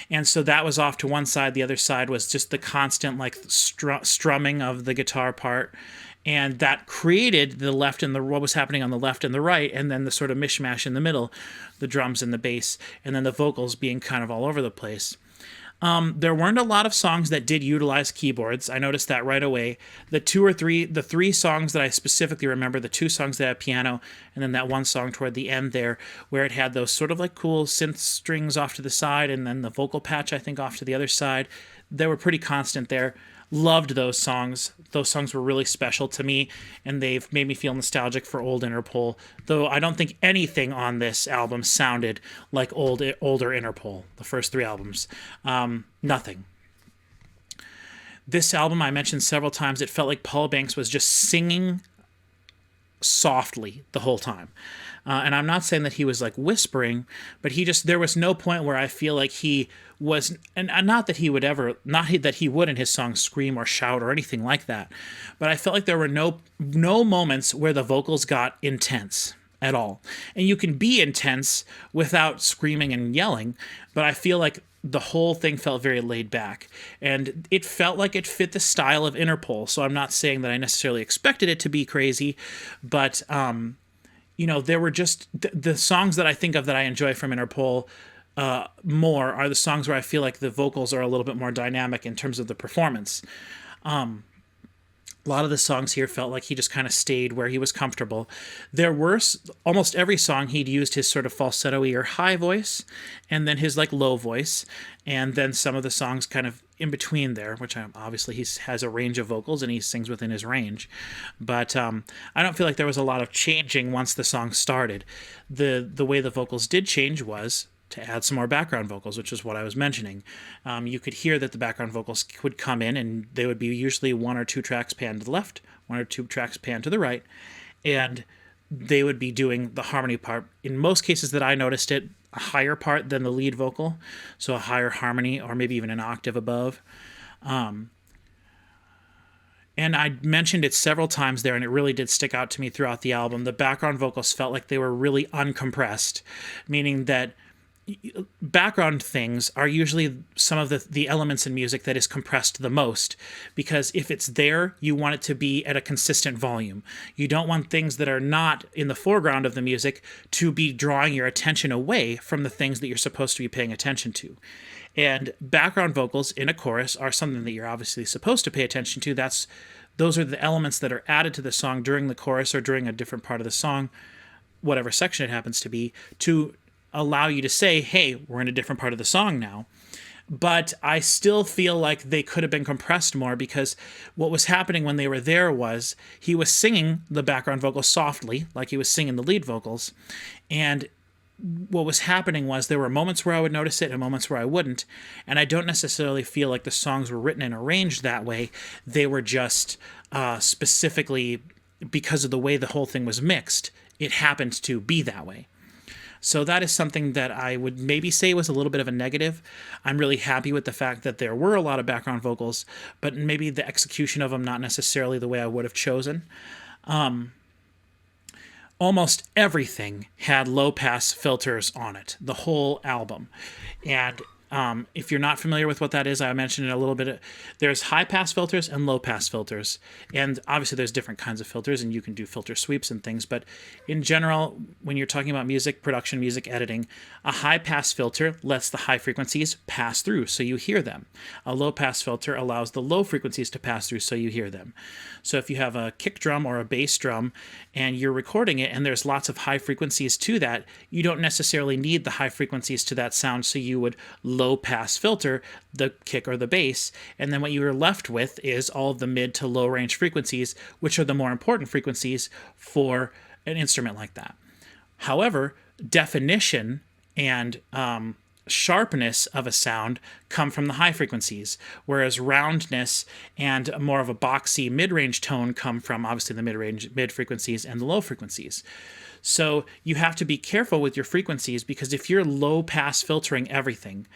And so that was off to one side. The other side was just the constant like strumming of the guitar part. And that created the left and what was happening on the left and the right, and then the sort of mishmash in the middle, the drums and the bass, and then the vocals being kind of all over the place. There weren't a lot of songs that did utilize keyboards. I noticed that right away. The 3 songs that I specifically remember, the 2 songs that had piano, and then that one song toward the end there, where it had those sort of like cool synth strings off to the side, and then the vocal patch, I think, off to the other side. They were pretty constant there. Loved those songs. Those songs were really special to me, and they've made me feel nostalgic for old Interpol, though I don't think anything on this album sounded like older Interpol, the first 3 albums. Nothing. This album, I mentioned several times, it felt like Paul Banks was just singing softly the whole time. And I'm not saying that he was like whispering, but there was no point where I feel like he was, and not that he would in his songs scream or shout or anything like that, but I felt like there were no moments where the vocals got intense at all. And you can be intense without screaming and yelling, but I feel like the whole thing felt very laid back, and it felt like it fit the style of Interpol. So I'm not saying that I necessarily expected it to be crazy, but there were just the songs that I think of that I enjoy from Interpol more are the songs where I feel like the vocals are a little bit more dynamic in terms of the performance. A lot of the songs here felt like he just kind of stayed where he was comfortable. There were almost every song he'd used his sort of falsetto-y or high voice, and then his like low voice, and then some of the songs kind of in between there, which obviously he has a range of vocals and he sings within his range. But I don't feel like there was a lot of changing once the song started. The way the vocals did change was to add some more background vocals, which is what I was mentioning. You could hear that the background vocals would come in, and they would be usually 1 or 2 tracks panned to the left, 1 or 2 tracks panned to the right, and they would be doing the harmony part. In most cases that I noticed it, a higher part than the lead vocal, so a higher harmony, or maybe even an octave above. And I mentioned it several times there, and it really did stick out to me throughout the album. The background vocals felt like they were really uncompressed, meaning that background things are usually some of the elements in music that is compressed the most, because if it's there, you want it to be at a consistent volume. You don't want things that are not in the foreground of the music to be drawing your attention away from the things that you're supposed to be paying attention to. And background vocals in a chorus are something that you're obviously supposed to pay attention to. Those are the elements that are added to the song during the chorus or during a different part of the song, whatever section it happens to be, to allow you to say, hey, we're in a different part of the song now. But I still feel like they could have been compressed more, because what was happening when they were there was he was singing the background vocals softly, like he was singing the lead vocals. And what was happening was there were moments where I would notice it and moments where I wouldn't. And I don't necessarily feel like the songs were written and arranged that way. They were just specifically because of the way the whole thing was mixed. It happened to be that way. So that is something that I would maybe say was a little bit of a negative. I'm really happy with the fact that there were a lot of background vocals, but maybe the execution of them not necessarily the way I would have chosen. Almost everything had low-pass filters on it, the whole album. And if you're not familiar with what that is, I mentioned it a little bit. There's high-pass filters and low-pass filters. And obviously there's different kinds of filters, and you can do filter sweeps and things. But in general, when you're talking about music production, music editing, a high-pass filter lets the high frequencies pass through so you hear them. A low-pass filter allows the low frequencies to pass through so you hear them. So if you have a kick drum or a bass drum and you're recording it and there's lots of high frequencies to that, you don't necessarily need the high frequencies to that sound, so you would low pass filter the kick or the bass, and then what you're left with is all of the mid to low range frequencies, which are the more important frequencies for an instrument like that. However, definition and sharpness of a sound come from the high frequencies, whereas roundness and more of a boxy mid-range tone come from obviously the mid frequencies and the low frequencies. So you have to be careful with your frequencies, because if you're low pass filtering everything,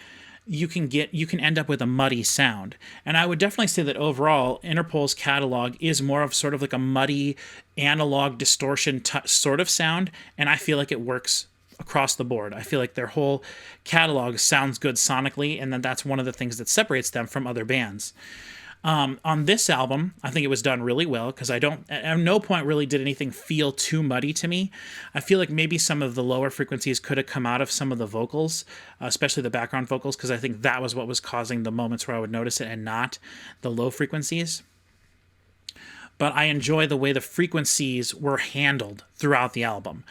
you can end up with a muddy sound. And I would definitely say that overall, Interpol's catalog is more of sort of like a muddy analog distortion sort of sound, and I feel like it works across the board. I feel like their whole catalog sounds good sonically, and then that's one of the things that separates them from other bands. On this album, I think it was done really well, because at no point really did anything feel too muddy to me. I feel like maybe some of the lower frequencies could have come out of some of the vocals, especially the background vocals, because I think that was what was causing the moments where I would notice it and not the low frequencies. But I enjoy the way the frequencies were handled throughout the album.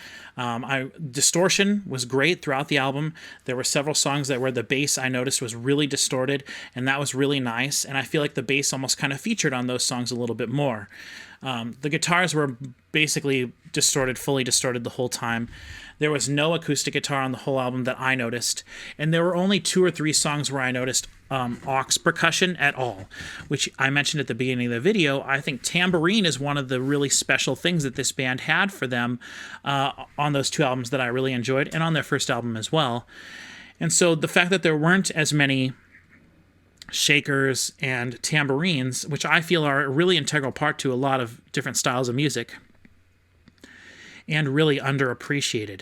Distortion was great throughout the album. There were several songs where the bass I noticed was really distorted, and that was really nice. And I feel like the bass almost kind of featured on those songs a little bit more. The guitars were basically fully distorted the whole time. There was no acoustic guitar on the whole album that I noticed, and there were only 2 or 3 songs where I noticed aux percussion at all, which I mentioned at the beginning of the video. I think tambourine is one of the really special things that this band had for them on those 2 albums that I really enjoyed, and on their first album as well. And so the fact that there weren't as many shakers and tambourines, which I feel are a really integral part to a lot of different styles of music, and really underappreciated.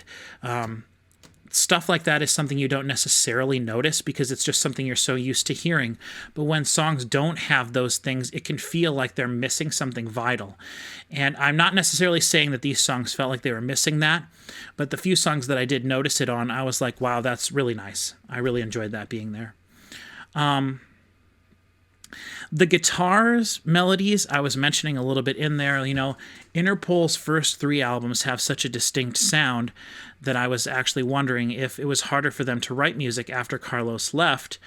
stuff like that is something you don't necessarily notice because it's just something you're so used to hearing. But when songs don't have those things, it can feel like they're missing something vital. And I'm not necessarily saying that these songs felt like they were missing that, but the few songs that I did notice it on, I was like, wow, that's really nice. I really enjoyed that being there. The guitars melodies I was mentioning a little bit in there. You know, Interpol's first 3 albums have such a distinct sound that I was actually wondering if it was harder for them to write music after Carlos left,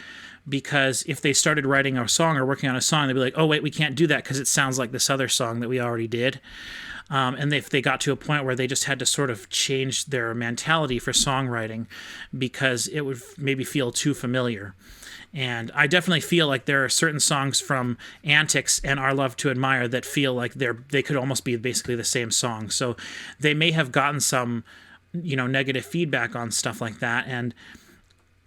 because if they started writing a song or working on a song, they'd be like, oh wait, we can't do that because it sounds like this other song that we already did. And if they got to a point where they just had to sort of change their mentality for songwriting because it would maybe feel too familiar. And I definitely feel like there are certain songs from Antics and Our Love to Admire that feel like they could almost be basically the same song. So they may have gotten some, you know, negative feedback on stuff like that. And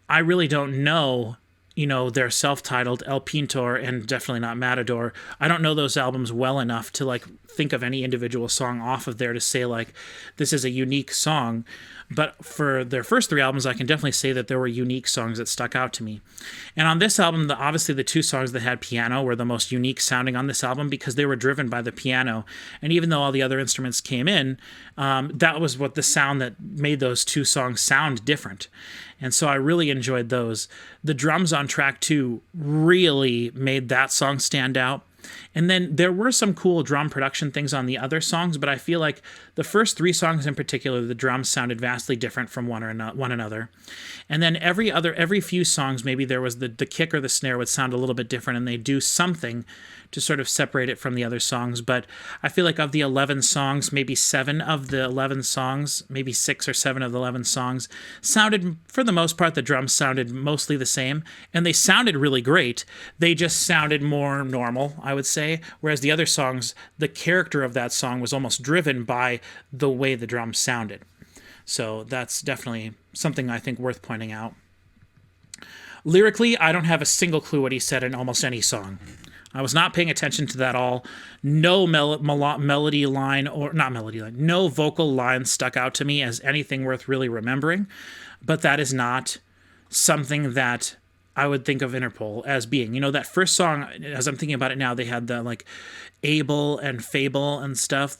I really don't know, you know, their self-titled El Pintor and definitely not Matador. I don't know those albums well enough to like think of any individual song off of there to say like this is a unique song. But for their first 3 albums, I can definitely say that there were unique songs that stuck out to me. And on this album, obviously the 2 songs that had piano were the most unique sounding on this album because they were driven by the piano. And even though all the other instruments came in, that was what the sound that made those 2 songs sound different. And so I really enjoyed those. The drums on track 2 really made that song stand out. And then there were some cool drum production things on the other songs, but I feel like the first 3 songs in particular, the drums sounded vastly different from one another. And then every few songs, maybe there was the kick or the snare would sound a little bit different, and they do something to sort of separate it from the other songs. But I feel like of the 11 songs, maybe 7 of the 11 songs, maybe 6 or 7 of the 11 songs sounded, for the most part, the drums sounded mostly the same, and they sounded really great. They just sounded more normal, I would say, whereas the other songs, the character of that song was almost driven by the way the drums sounded. So that's definitely something I think worth pointing out. Lyrically, I don't have a single clue what he said in almost any song. I was not paying attention to that all. No melody line, or not melody line, no vocal line stuck out to me as anything worth really remembering. But that is not something that I would think of Interpol as being. You know, that first song, as I'm thinking about it now, they had the like Able and Fable and stuff.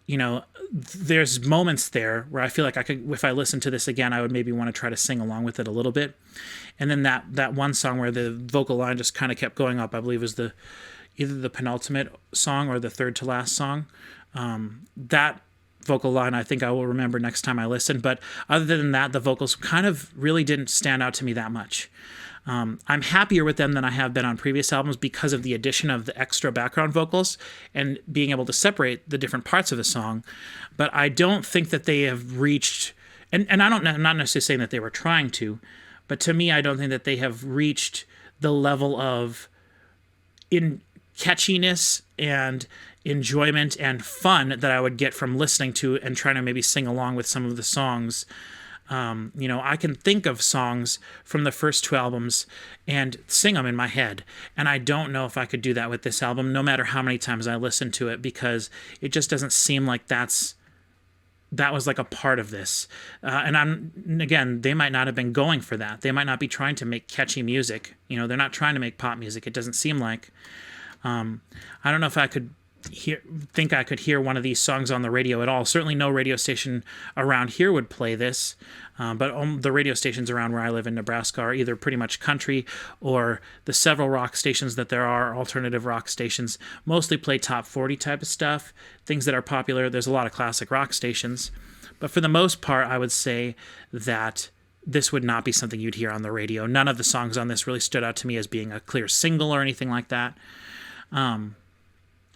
You know, there's moments there where I feel like I could, if I listened to this again, I would maybe want to try to sing along with it a little bit. And then that one song where the vocal line just kind of kept going up, I believe was either the penultimate song or the third to last song. That vocal line I think I will remember next time I listen. But other than that, the vocals kind of really didn't stand out to me that much. I'm happier with them than I have been on previous albums because of the addition of the extra background vocals and being able to separate the different parts of the song. But I don't think that they have reached, and I'm not necessarily saying that they were trying to, but to me, I don't think that they have reached the level of catchiness and enjoyment and fun that I would get from listening to and trying to maybe sing along with some of the songs. You know, I can think of songs from the first 2 albums and sing them in my head. And I don't know if I could do that with this album, no matter how many times I listen to it, because it just doesn't seem like that was like a part of this. And again, they might not have been going for that. They might not be trying to make catchy music. You know, they're not trying to make pop music. It doesn't seem like. I don't know if I could think I could hear one of these songs on the radio at all. Certainly no radio station around here would play this, but the radio stations around where I live in Nebraska are either pretty much country, or the several rock stations that there are, alternative rock stations, mostly play top 40 type of stuff, things that are popular. There's a lot of classic rock stations, but for the most part, I would say that this would not be something you'd hear on the radio. None of the songs on this really stood out to me as being a clear single or anything like that.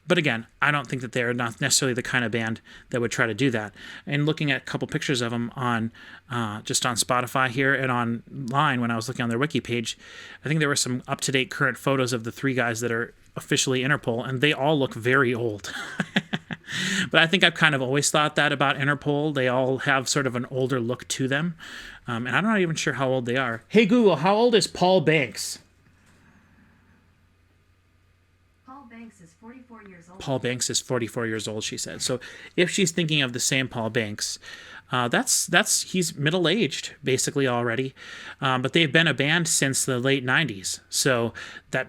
But again, I don't think that they're not necessarily the kind of band that would try to do that. And looking at a couple pictures of them on just on Spotify here and online when I was looking on their wiki page, I think there were some up-to-date current photos of the 3 guys that are officially Interpol, and they all look very old. But I think I've kind of always thought that about Interpol. They all have sort of an older look to them. And I'm not even sure how old they are. Hey, Google, how old is Paul Banks? Paul Banks is 44 Paul Banks is 44 years old, she said. So if she's thinking of the same Paul Banks, he's middle-aged basically already, but they've been a band since the late 90s. So that,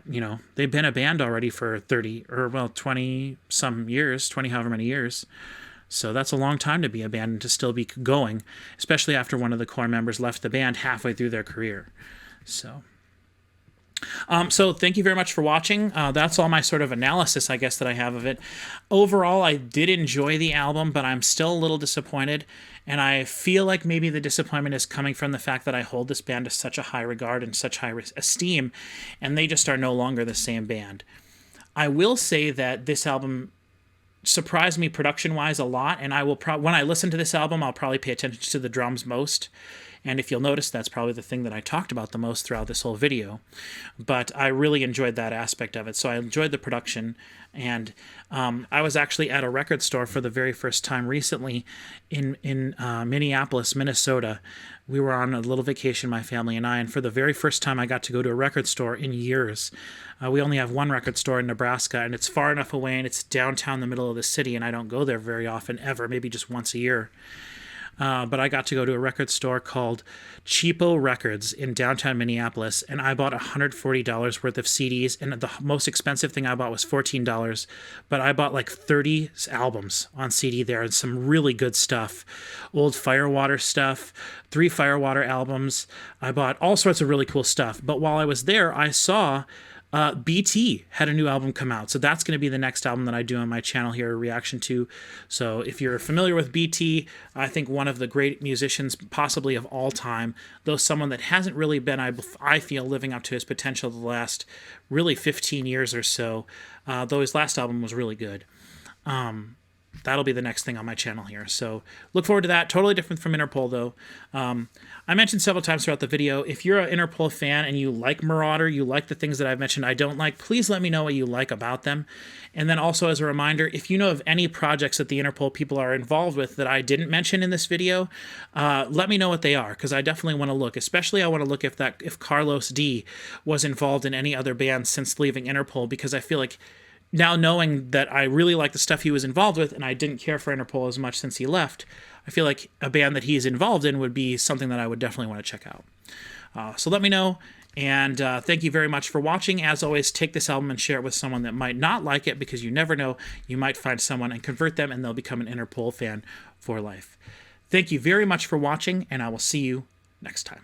they've been a band already for 20 some years, 20 however many years. So that's a long time to be a band and to still be going, especially after one of the core members left the band halfway through their career. So thank you very much for watching. That's all my sort of analysis, I guess, that I have of it. Overall, I did enjoy the album, but I'm still a little disappointed. And I feel like maybe the disappointment is coming from the fact that I hold this band to such a high regard and such high esteem, and they just are no longer the same band. I will say that this album surprised me production-wise a lot, and I will when I listen to this album, I'll probably pay attention to the drums most. And if you'll notice, that's probably the thing that I talked about the most throughout this whole video. But I really enjoyed that aspect of it. So I enjoyed the production. And I was actually at a record store for the very first time recently in Minneapolis, Minnesota. We were on a little vacation, my family and I, and for the very first time I got to go to a record store in years. We only have one record store in Nebraska, and it's far enough away, and it's downtown the middle of the city, and I don't go there very often, ever, maybe just once a year. But I got to go to a record store called Cheapo Records in downtown Minneapolis, and I bought $140 worth of CDs, and the most expensive thing I bought was $14, but I bought like 30 albums on CD there, and some really good stuff. Old Firewater stuff, 3 Firewater albums. I bought all sorts of really cool stuff, but while I was there, I saw BT had a new album come out, so that's going to be the next album that I do on my channel here, a reaction to. So if you're familiar with BT, I think one of the great musicians possibly of all time, though someone that hasn't really been, I feel, living up to his potential the last really 15 years or so, though his last album was really good. That'll be the next thing on my channel here. So look forward to that. Totally different from Interpol, though. I mentioned several times throughout the video, if you're an Interpol fan and you like Marauder, you like the things that I've mentioned I don't like, please let me know what you like about them. And then also as a reminder, if you know of any projects that the Interpol people are involved with that I didn't mention in this video, let me know what they are, because I definitely want to look. Especially I want to look if Carlos D was involved in any other bands since leaving Interpol, because I feel like now knowing that I really like the stuff he was involved with and I didn't care for Interpol as much since he left, I feel like a band that he's involved in would be something that I would definitely want to check out. So let me know, and thank you very much for watching. As always, take this album and share it with someone that might not like it, because you never know, you might find someone and convert them and they'll become an Interpol fan for life. Thank you very much for watching, and I will see you next time.